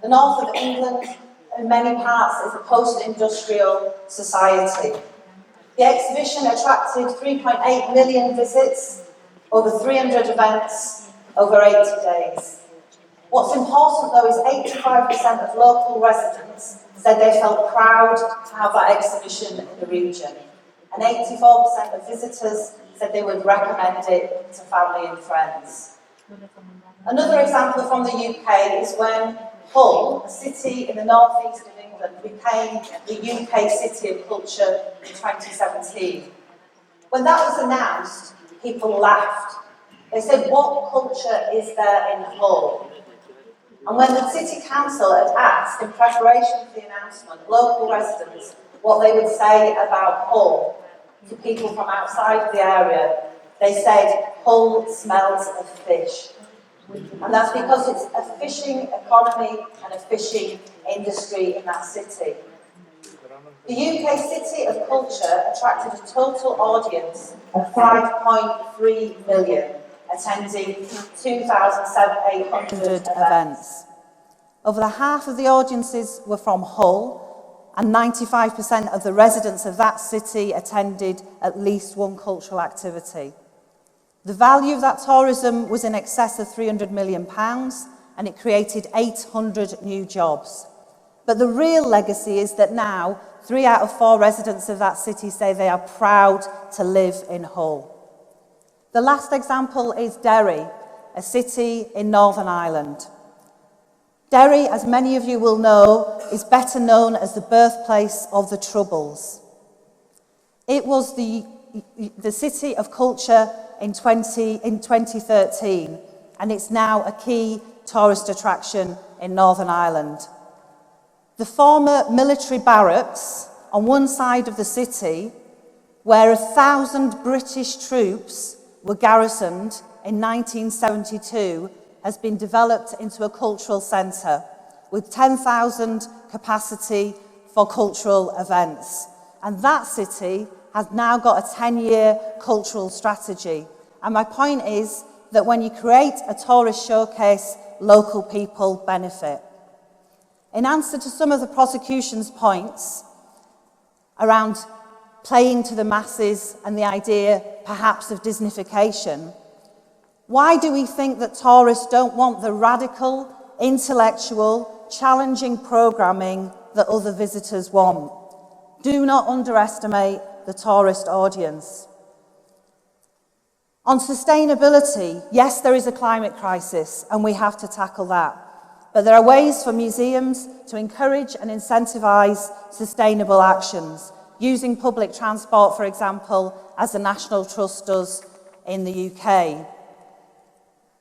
The north of England, in many parts, is a post-industrial society. The exhibition attracted 3.8 million visits, over 300 events, over 80 days. What's important, though, is 85% of local residents said they felt proud to have that exhibition in the region, and 84% of visitors said they would recommend it to family and friends. Another example from the UK is when Hull, a city in the northeast of England, became the UK City of Culture in 2017. When that was announced, people laughed. They said, what culture is there in Hull? And when the City Council had asked, in preparation for the announcement, local residents what they would say about Hull to people from outside the area, they said, Hull smells of fish. And that's because it's a fishing economy and a fishing industry in that city. The UK City of Culture attracted a total audience of 5.3 million, attending 2,800 events. Over half of the audiences were from Hull, and 95% of the residents of that city attended at least one cultural activity. The value of that tourism was in excess of £300 million, and it created 800 new jobs. But the real legacy is that now 3 out of 4 residents of that city say they are proud to live in Hull. The last example is Derry, a city in Northern Ireland. Derry, as many of you will know, is better known as the birthplace of the Troubles. It was the City of Culture in 2013, and it's now a key tourist attraction in Northern Ireland. The former military barracks on one side of the city, where 1,000 British troops were garrisoned in 1972, has been developed into a cultural centre with 10,000 capacity for cultural events. And that city has now got a 10-year cultural strategy. And my point is that when you create a tourist showcase, local people benefit. In answer to some of the prosecution's points around playing to the masses and the idea perhaps of Disneyfication, why do we think that tourists don't want the radical, intellectual, challenging programming that other visitors want? Do not underestimate the tourist audience. On sustainability, yes, there is a climate crisis and we have to tackle that. But there are ways for museums to encourage and incentivise sustainable actions, using public transport, for example, as the National Trust does in the UK.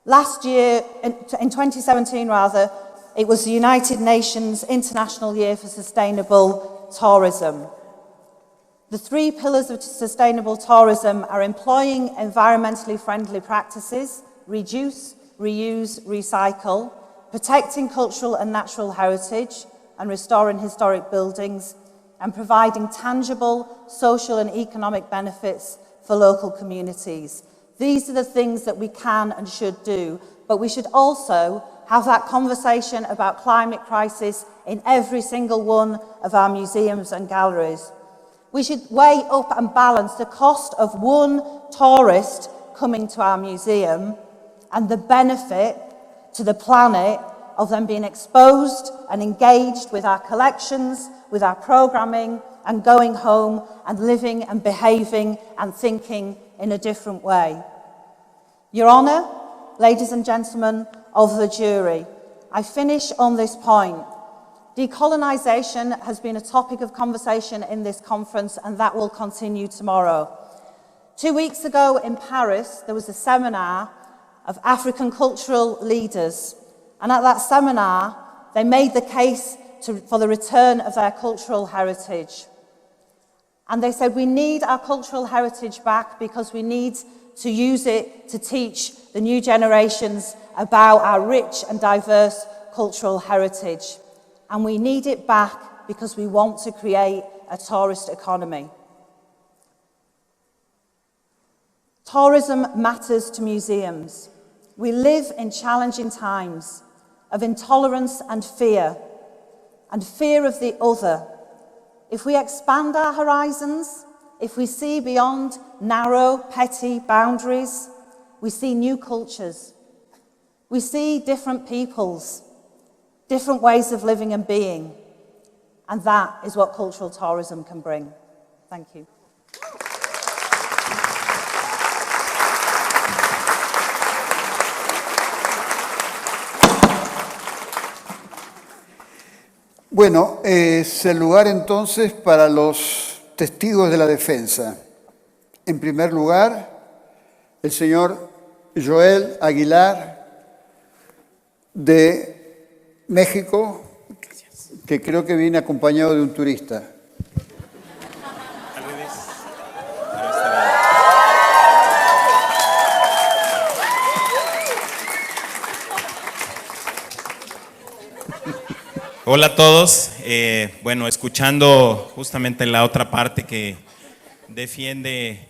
Last year, in 2017 rather, it was the United Nations International Year for Sustainable Tourism. The 3 pillars of sustainable tourism are employing environmentally friendly practices, reduce, reuse, recycle, protecting cultural and natural heritage and restoring historic buildings, and providing tangible social and economic benefits for local communities. These are the things that we can and should do, but we should also have that conversation about climate crisis in every single one of our museums and galleries. We should weigh up and balance the cost of one tourist coming to our museum and the benefit to the planet of them being exposed and engaged with our collections, with our programming, and going home and living and behaving and thinking in a different way. Your Honour, ladies and gentlemen of the jury, I finish on this point. Decolonisation has been a topic of conversation in this conference, and that will continue tomorrow. 2 weeks ago in Paris, there was a seminar of African cultural leaders, and at that seminar, they made the case for the return of their cultural heritage. And they said, we need our cultural heritage back because we need to use it to teach the new generations about our rich and diverse cultural heritage. And we need it back because we want to create a tourist economy. Tourism matters to museums. We live in challenging times of intolerance and fear of the other. If we expand our horizons, if we see beyond narrow, petty boundaries, we see new cultures. We see different peoples, different ways of living and being. And that is what cultural tourism can bring. Thank you. Bueno, es el lugar entonces para los testigos de la defensa. En primer lugar, el señor Joel Aguilar de México, que creo que viene acompañado de un turista. Hola a todos. Bueno, escuchando justamente la otra parte que defiende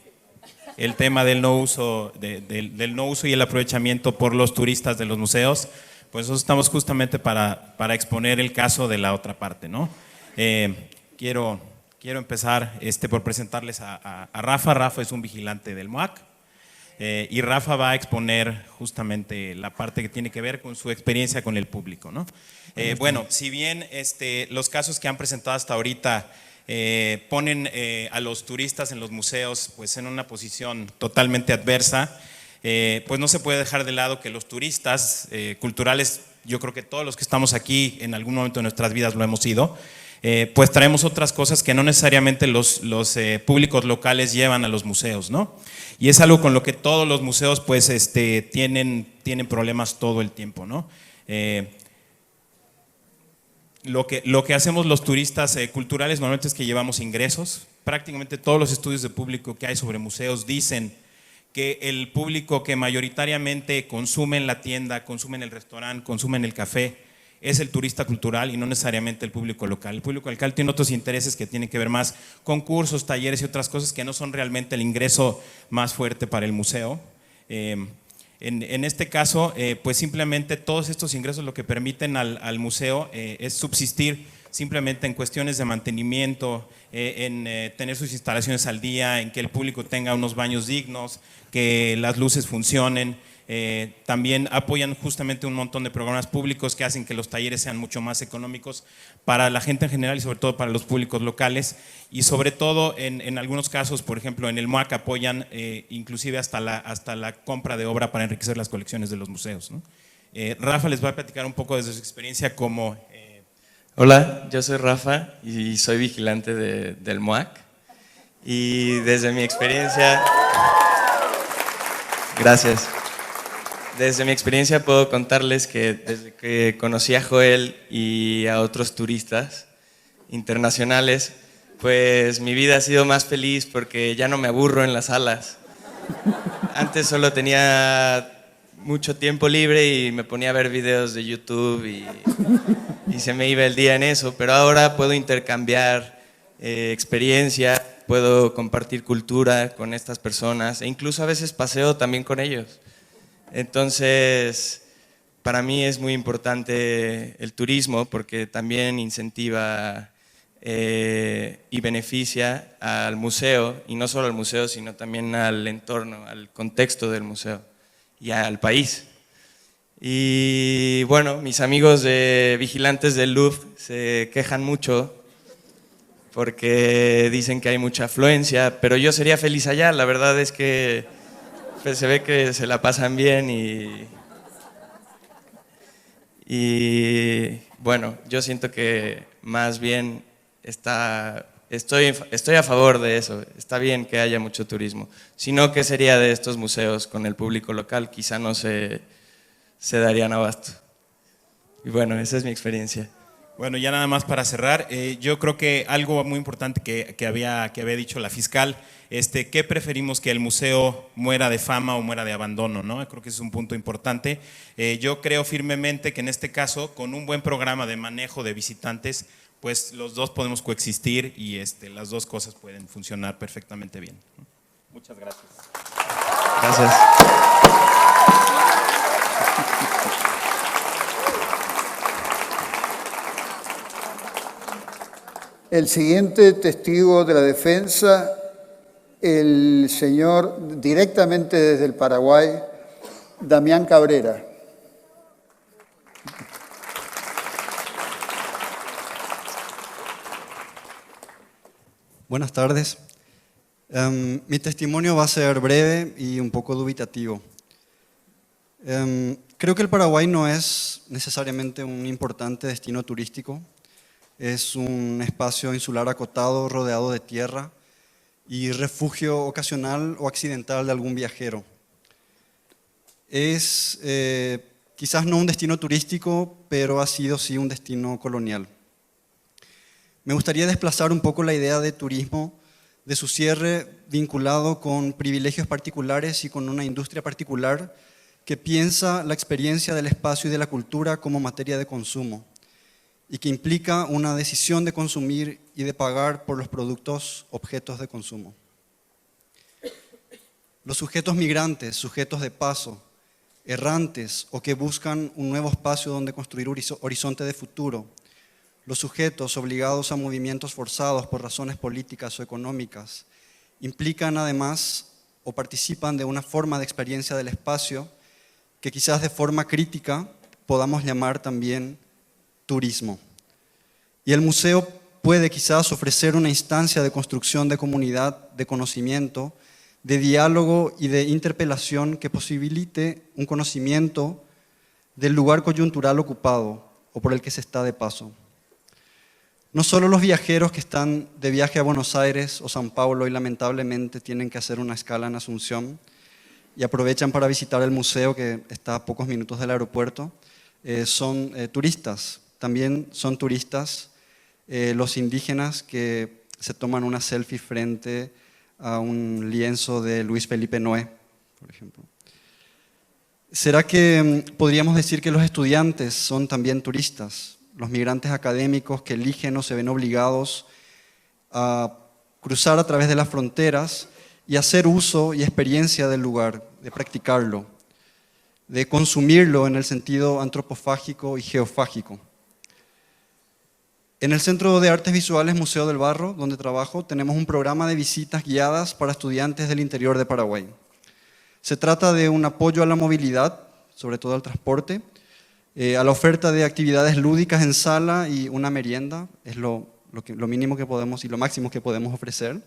el tema del no uso, del no uso y el aprovechamiento por los turistas de los museos, pues nosotros estamos justamente para exponer el caso de la otra parte, ¿no? Quiero empezar por presentarles a Rafa. Rafa es un vigilante del MOAC. Y Rafa va a exponer justamente la parte que tiene que ver con su experiencia con el público, ¿no? Bueno, si bien los casos que han presentado hasta ahorita ponen a los turistas en los museos pues en una posición totalmente adversa, pues no se puede dejar de lado que los turistas culturales, yo creo que todos los que estamos aquí en algún momento de nuestras vidas lo hemos sido, pues traemos otras cosas que no necesariamente los públicos locales llevan a los museos, ¿no? Y es algo con lo que todos los museos pues tienen problemas todo el tiempo, ¿no? Lo que hacemos los turistas culturales normalmente es que llevamos ingresos. Prácticamente todos los estudios de público que hay sobre museos dicen que el público que mayoritariamente consume en la tienda, consume en el restaurante, consume en el café, es el turista cultural y no necesariamente el público local. El público local tiene otros intereses que tienen que ver más con cursos, talleres y otras cosas que no son realmente el ingreso más fuerte para el museo. En este caso, pues simplemente todos estos ingresos lo que permiten al museo es subsistir simplemente en cuestiones de mantenimiento, en tener sus instalaciones al día, en que el público tenga unos baños dignos, que las luces funcionen. También apoyan justamente un montón de programas públicos que hacen que los talleres sean mucho más económicos para la gente en general y sobre todo para los públicos locales, y sobre todo en algunos casos, por ejemplo en el MOAC apoyan inclusive hasta la compra de obra para enriquecer las colecciones de los museos, ¿no? Rafa les va a platicar un poco desde su experiencia como… Hola, yo soy Rafa y soy vigilante del MOAC, y desde mi experiencia… Gracias. Desde mi experiencia puedo contarles que desde que conocí a Joel y a otros turistas internacionales, pues mi vida ha sido más feliz porque ya no me aburro en las salas. Antes solo tenía mucho tiempo libre y me ponía a ver videos de YouTube y se me iba el día en eso, pero ahora puedo intercambiar experiencia, puedo compartir cultura con estas personas e incluso a veces paseo también con ellos. Entonces, para mí es muy importante el turismo porque también incentiva y beneficia al museo, y no solo al museo, sino también al entorno, al contexto del museo y al país. Y bueno, mis amigos de vigilantes del Louvre se quejan mucho porque dicen que hay mucha afluencia, pero yo sería feliz allá. La verdad es que pues se ve que se la pasan bien y bueno, yo siento que más bien estoy a favor de eso. Está bien que haya mucho turismo. Si no, ¿qué sería de estos museos con el público local? Quizá no se darían abasto. Y bueno, esa es mi experiencia. Bueno, ya nada más para cerrar, yo creo que algo muy importante que había dicho la fiscal, ¿qué preferimos, que el museo muera de fama o muera de abandono, ¿no? Creo que ese es un punto importante. Yo creo firmemente que en este caso, con un buen programa de manejo de visitantes, pues los dos podemos coexistir y las dos cosas pueden funcionar perfectamente bien. Muchas gracias. Gracias. El siguiente testigo de la defensa, el señor directamente desde el Paraguay, Damián Cabrera. Buenas tardes. Mi testimonio va a ser breve y un poco dubitativo. Creo que el Paraguay no es necesariamente un importante destino turístico. Es un espacio insular acotado, rodeado de tierra y refugio ocasional o accidental de algún viajero. Es quizás no un destino turístico, pero ha sido sí un destino colonial. Me gustaría desplazar un poco la idea de turismo de su cierre vinculado con privilegios particulares y con una industria particular que piensa la experiencia del espacio y de la cultura como materia de consumo y que implica una decisión de consumir y de pagar por los productos objetos de consumo. Los sujetos migrantes, sujetos de paso, errantes o que buscan un nuevo espacio donde construir horizonte de futuro, los sujetos obligados a movimientos forzados por razones políticas o económicas, implican además o participan de una forma de experiencia del espacio que quizás de forma crítica podamos llamar también turismo. Y el museo puede quizás ofrecer una instancia de construcción de comunidad, de conocimiento, de diálogo y de interpelación que posibilite un conocimiento del lugar coyuntural ocupado o por el que se está de paso. No solo los viajeros que están de viaje a Buenos Aires o San Paulo y lamentablemente tienen que hacer una escala en Asunción y aprovechan para visitar el museo que está a pocos minutos del aeropuerto, son turistas. También son turistas los indígenas que se toman una selfie frente a un lienzo de Luis Felipe Noé, por ejemplo. ¿Será que podríamos decir que los estudiantes son también turistas? Los migrantes académicos que eligen o se ven obligados a cruzar a través de las fronteras y hacer uso y experiencia del lugar, de practicarlo, de consumirlo en el sentido antropofágico y geofágico. En el Centro de Artes Visuales Museo del Barro, donde trabajo, tenemos un programa de visitas guiadas para estudiantes del interior de Paraguay. Se trata de un apoyo a la movilidad, sobre todo al transporte, a la oferta de actividades lúdicas en sala y una merienda, es lo mínimo que podemos y lo máximo que podemos ofrecer.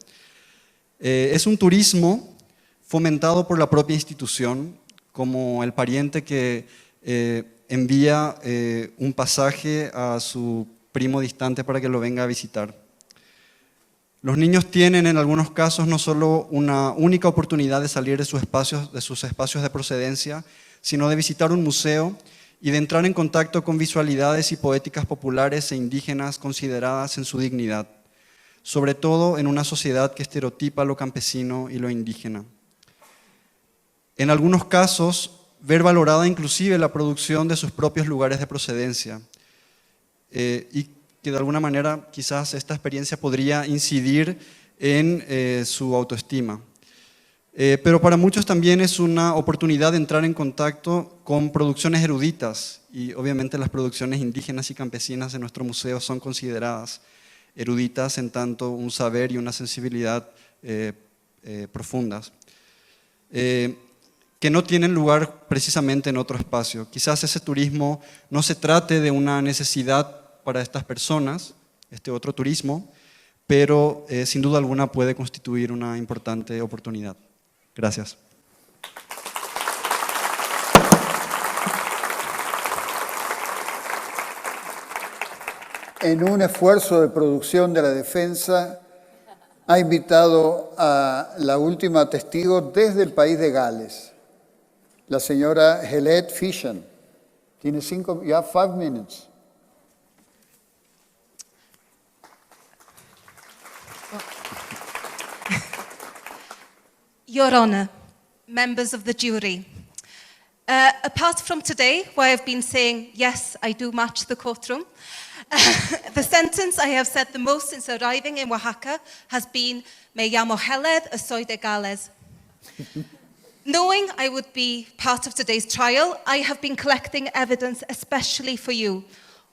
Es un turismo fomentado por la propia institución, como el pariente que envía un pasaje a su primo distante para que lo venga a visitar. Los niños tienen en algunos casos no solo una única oportunidad de salir de sus espacios de procedencia, sino de visitar un museo y de entrar en contacto con visualidades y poéticas populares e indígenas consideradas en su dignidad, sobre todo en una sociedad que estereotipa lo campesino y lo indígena. En algunos casos, ver valorada inclusive la producción de sus propios lugares de procedencia, y que de alguna manera quizás esta experiencia podría incidir en su autoestima. Pero para muchos también es una oportunidad de entrar en contacto con producciones eruditas y obviamente las producciones indígenas y campesinas en nuestro museo son consideradas eruditas en tanto un saber y una sensibilidad profundas, que no tienen lugar precisamente en otro espacio. Quizás ese turismo no se trate de una necesidad para estas personas, este otro turismo, pero sin duda alguna puede constituir una importante oportunidad. Gracias. En un esfuerzo de producción de la defensa, ha invitado a la última testigo desde el país de Gales, la señora Helene Fisher. Tiene 5 minutos. Your Honour, members of the jury, apart from today, where I've been saying, yes, I do match the courtroom, the sentence I have said the most since arriving in Oaxaca has been, me llamo Heled, soy de Gales. Knowing I would be part of today's trial, I have been collecting evidence especially for you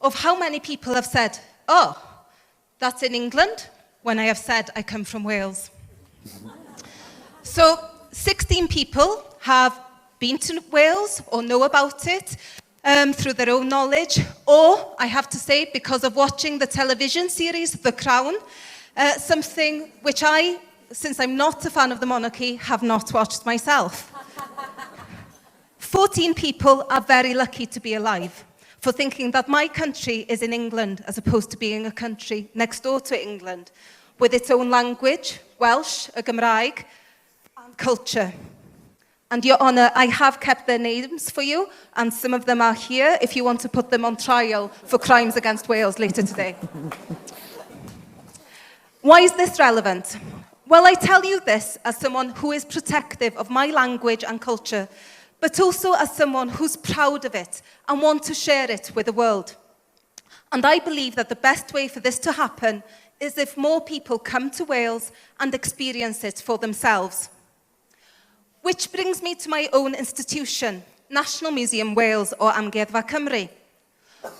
of how many people have said, oh, that's in England, when I have said I come from Wales. So 16 people have been to Wales or know about it through their own knowledge, or I have to say because of watching the television series The Crown, something which I, since I'm not a fan of the monarchy, have not watched myself. 14 people are very lucky to be alive for thinking that my country is in England as opposed to being a country next door to England with its own language, Welsh, a Gymraeg, and culture. And Your Honour, I have kept their names for you, and some of them are here if you want to put them on trial for crimes against Wales later today. Why is this relevant? Well, I tell you this as someone who is protective of my language and culture, but also as someone who's proud of it and wants to share it with the world. And I believe that the best way for this to happen is if more people come to Wales and experience it for themselves. Which brings me to my own institution, National Museum Wales, or Amgueddfa Cymru.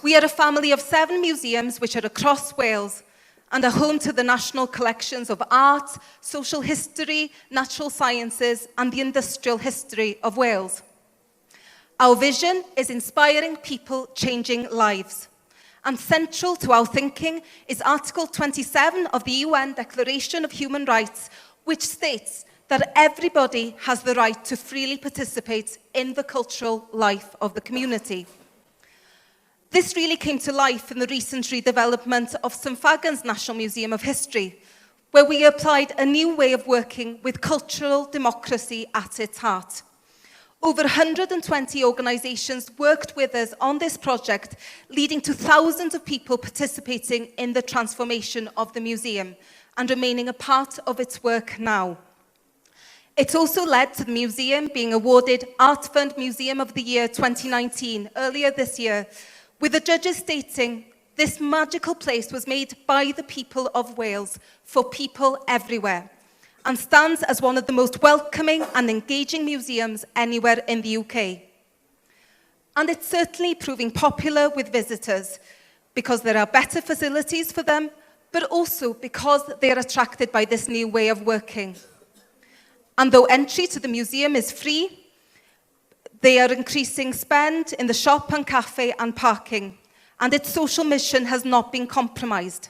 We are a family of 7 museums which are across Wales and are home to the national collections of art, social history, natural sciences, and the industrial history of Wales. Our vision is inspiring people, changing lives. And central to our thinking is Article 27 of the UN Declaration of Human Rights, which states that everybody has the right to freely participate in the cultural life of the community. This really came to life in the recent redevelopment of St Fagan's National Museum of History, where we applied a new way of working with cultural democracy at its heart. Over 120 organisations worked with us on this project, leading to thousands of people participating in the transformation of the museum and remaining a part of its work now. It also led to the museum being awarded Art Fund Museum of the Year 2019 earlier this year, with the judges stating, "This magical place was made by the people of Wales for people everywhere and stands as one of the most welcoming and engaging museums anywhere in the UK." And it's certainly proving popular with visitors because there are better facilities for them, but also because they are attracted by this new way of working. And though entry to the museum is free, they are increasing spend in the shop and cafe and parking, and its social mission has not been compromised.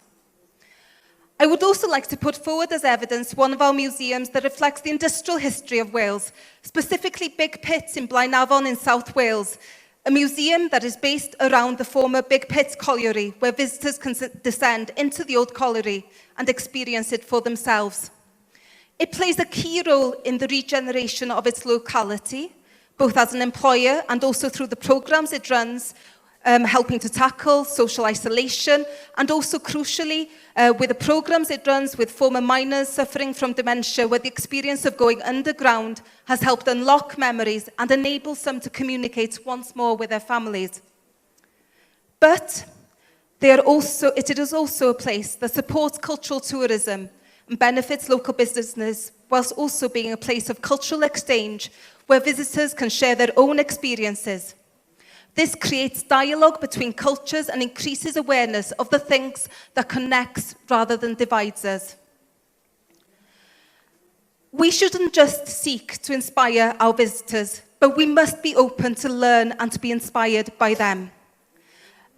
I would also like to put forward as evidence one of our museums that reflects the industrial history of Wales, specifically Big Pit in Blaenavon in South Wales, a museum that is based around the former Big Pit colliery, where visitors can descend into the old colliery and experience it for themselves. It plays a key role in the regeneration of its locality, both as an employer and also through the programs it runs, helping to tackle social isolation, and also crucially with the programs it runs with former miners suffering from dementia, where the experience of going underground has helped unlock memories and enable some to communicate once more with their families. But it is also a place that supports cultural tourism and benefits local businesses, whilst also being a place of cultural exchange where visitors can share their own experiences. This creates dialogue between cultures and increases awareness of the things that connects rather than divides us. We shouldn't just seek to inspire our visitors, but we must be open to learn and to be inspired by them.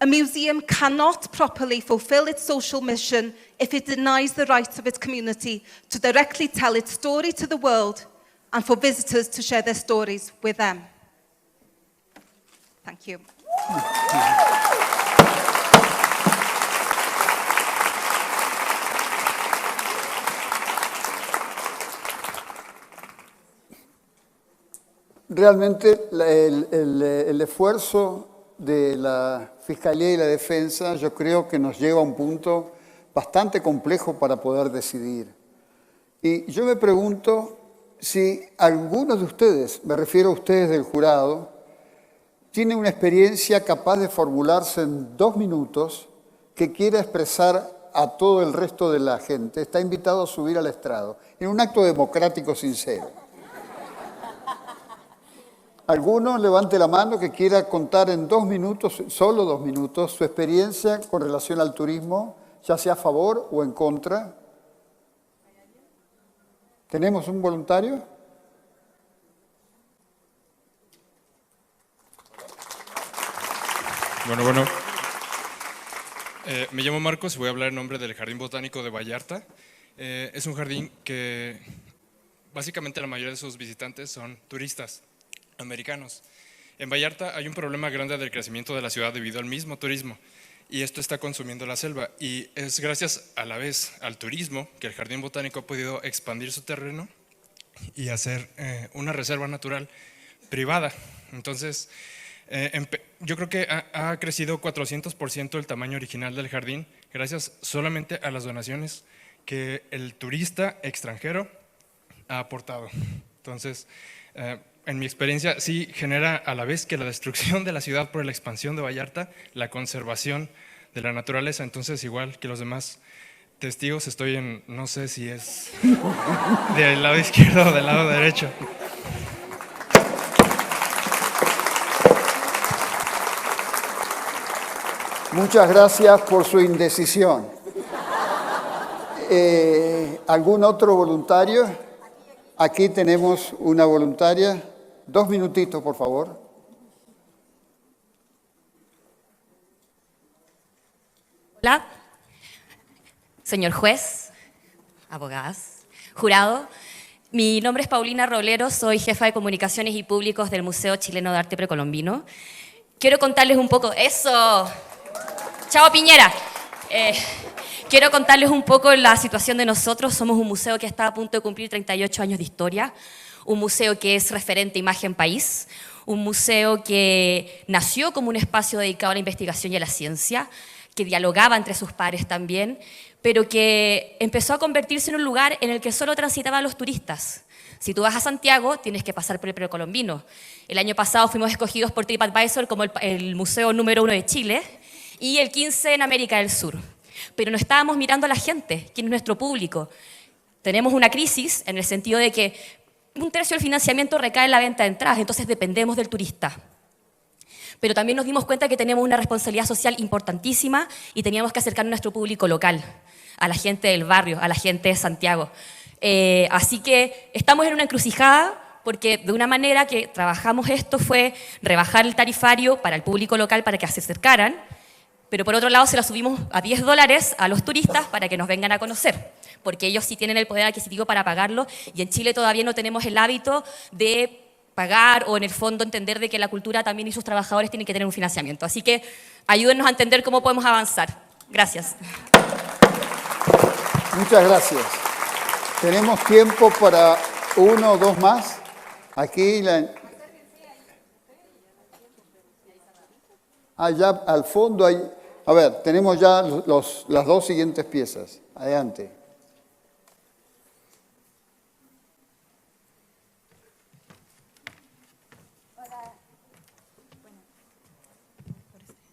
A museum cannot properly fulfill its social mission if it denies the rights of its community to directly tell its story to the world and for visitors to share their stories with them. Thank you. Realmente el esfuerzo de la Fiscalía y la Defensa yo creo que nos lleva a un punto bastante complejo para poder decidir. Y yo me pregunto si algunos de ustedes, me refiero a ustedes del jurado, tienen una experiencia capaz de formularse en 2 minutos que quiera expresar a todo el resto de la gente. Está invitado a subir al estrado en un acto democrático sincero. ¿Alguno levante la mano que quiera contar en 2 minutos, solo 2 minutos, su experiencia con relación al turismo, ya sea a favor o en contra? ¿Tenemos un voluntario? Bueno. Me llamo Marcos y voy a hablar en nombre del Jardín Botánico de Vallarta. Es un jardín que básicamente la mayoría de sus visitantes son turistas americanos. En Vallarta hay un problema grande del crecimiento de la ciudad debido al mismo turismo, y esto está consumiendo la selva, y es gracias a la vez al turismo que el Jardín Botánico ha podido expandir su terreno y hacer una reserva natural privada. Entonces, yo creo que ha crecido 400% el tamaño original del jardín gracias solamente a las donaciones que el turista extranjero ha aportado. Entonces, en mi experiencia, sí genera a la vez que la destrucción de la ciudad por la expansión de Vallarta, la conservación de la naturaleza. Entonces, igual que los demás testigos, estoy en, no sé si es del lado izquierdo o del lado derecho. Muchas gracias por su indecisión. ¿Algún otro voluntario? Aquí tenemos una voluntaria. 2 minutitos, por favor. Hola, señor juez, abogadas, jurado. Mi nombre es Paulina Roblero, soy jefa de Comunicaciones y Públicos del Museo Chileno de Arte Precolombino. quiero contarles un poco, eso, chao Piñera. Quiero contarles un poco la situación de nosotros. Somos un museo que está a punto de cumplir 38 años de historia, un museo que es referente imagen país, un museo que nació como un espacio dedicado a la investigación y a la ciencia, que dialogaba entre sus pares también, pero que empezó a convertirse en un lugar en el que solo transitaban los turistas. Si tú vas a Santiago, tienes que pasar por el Precolombino. El año pasado fuimos escogidos por TripAdvisor como el museo número 1 de Chile y el 15 en América del Sur. Pero no estábamos mirando a la gente, quién es nuestro público. Tenemos una crisis en el sentido de que un tercio del financiamiento recae en la venta de entradas, entonces dependemos del turista. Pero también nos dimos cuenta que tenemos una responsabilidad social importantísima y teníamos que acercar a nuestro público local, a la gente del barrio, a la gente de Santiago. Así que estamos en una encrucijada porque de una manera que trabajamos esto fue rebajar el tarifario para el público local para que se acercaran, pero por otro lado se la subimos a $10 a los turistas para que nos vengan a conocer, porque ellos sí tienen el poder adquisitivo para pagarlo y en Chile todavía no tenemos el hábito de pagar o en el fondo entender de que la cultura también y sus trabajadores tienen que tener un financiamiento. Así que ayúdennos a entender cómo podemos avanzar. Gracias. Muchas gracias. Tenemos tiempo para uno o dos más. Aquí allá al fondo hay... A ver, tenemos ya las dos siguientes piezas. Adelante.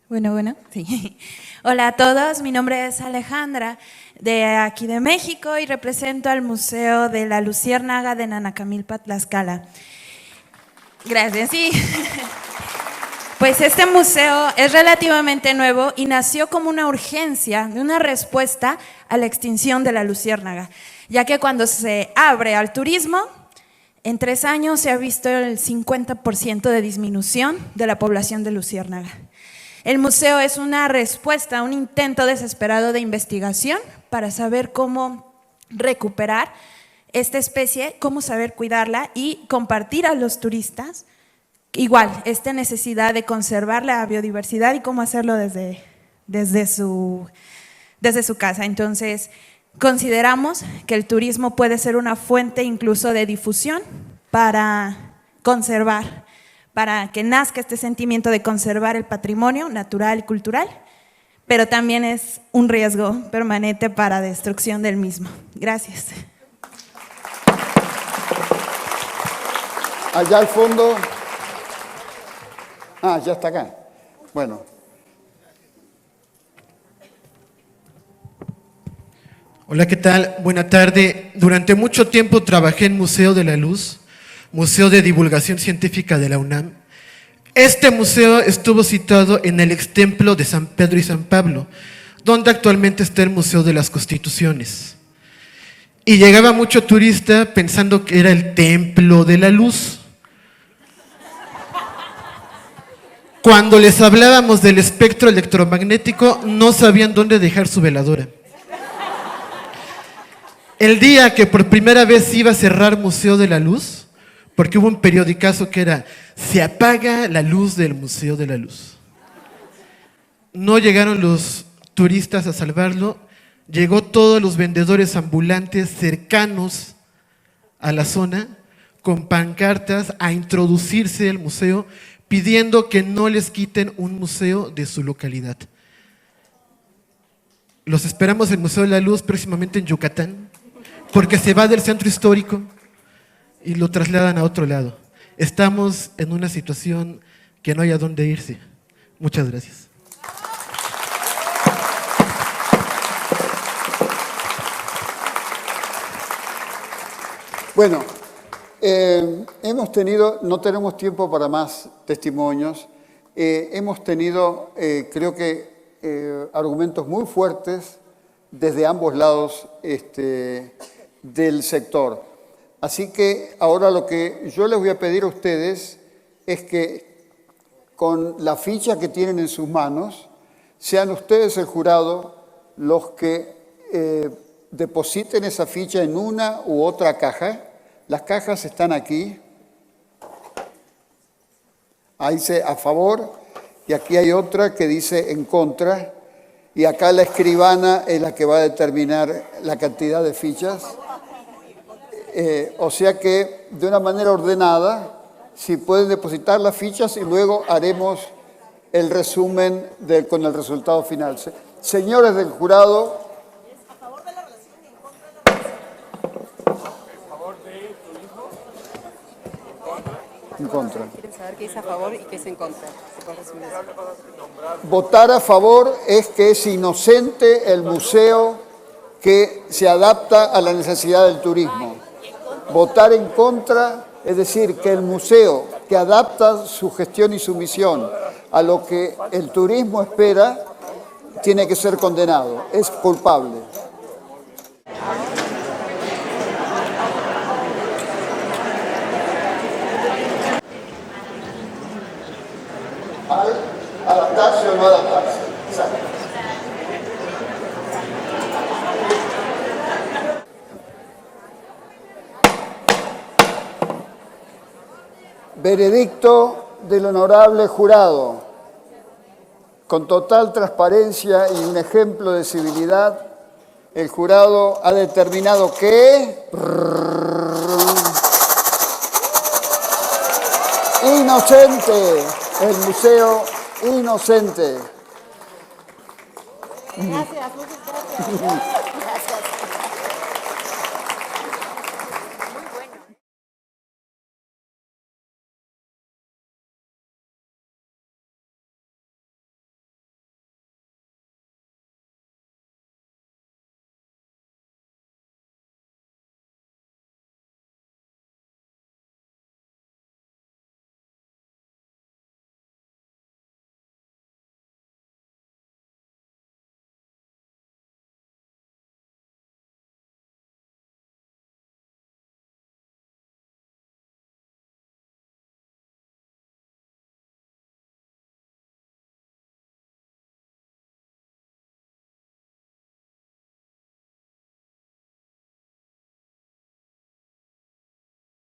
Bueno, sí. Hola a todos, mi nombre es Alejandra, de aquí de México y represento al Museo de la Luciérnaga de Nanacamilpa, Tlaxcala. Gracias, sí. Pues este museo es relativamente nuevo y nació como una urgencia, una respuesta a la extinción de la luciérnaga, ya que cuando se abre al turismo, en 3 años se ha visto el 50% de disminución de la población de luciérnaga. El museo es una respuesta, un intento desesperado de investigación para saber cómo recuperar esta especie, cómo saber cuidarla y compartir a los turistas igual esta necesidad de conservar la biodiversidad y cómo hacerlo desde su casa. Entonces, consideramos que el turismo puede ser una fuente incluso de difusión para conservar, para que nazca este sentimiento de conservar el patrimonio natural y cultural, pero también es un riesgo permanente para destrucción del mismo. Gracias. Allá al fondo... Ah, ya está acá. Bueno. Hola, ¿qué tal? Buena tarde. Durante mucho tiempo trabajé en Museo de la Luz, Museo de Divulgación Científica de la UNAM. Este museo estuvo situado en el extemplo de San Pedro y San Pablo, donde actualmente está el Museo de las Constituciones. Y llegaba mucho turista pensando que era el templo de la luz. Cuando les hablábamos del espectro electromagnético, no sabían dónde dejar su veladora. El día que por primera vez iba a cerrar Museo de la Luz, porque hubo un periodicazo que era, se apaga la luz del Museo de la Luz. No llegaron los turistas a salvarlo, llegó todos los vendedores ambulantes cercanos a la zona, con pancartas a introducirse al museo, pidiendo que no les quiten un museo de su localidad. Los esperamos en el Museo de la Luz próximamente en Yucatán, porque se va del centro histórico y lo trasladan a otro lado. Estamos en una situación que no hay a dónde irse. Muchas gracias. Bueno, hemos tenido, no tenemos tiempo para más testimonios, hemos tenido, creo que, argumentos muy fuertes desde ambos lados del sector. Así que ahora lo que yo les voy a pedir a ustedes es que con la ficha que tienen en sus manos, sean ustedes el jurado los que depositen esa ficha en una u otra caja. Las cajas están aquí. Ahí dice a favor y aquí hay otra que dice en contra, y acá la escribana es la que va a determinar la cantidad de fichas. O sea que de una manera ordenada, si pueden depositar las fichas y luego haremos el resumen con el resultado final. Señores del jurado, en contra. Quieren saber qué es a favor y qué es en contra. Votar a favor es que es inocente el museo que se adapta a la necesidad del turismo. Votar en contra es decir que el museo que adapta su gestión y su misión a lo que el turismo espera tiene que ser condenado, es culpable. ¿Adaptarse o no adaptarse? Exacto. Veredicto del honorable jurado. Con total transparencia y un ejemplo de civilidad, el jurado ha determinado que inocente, el museo inocente. Gracias, muchas gracias.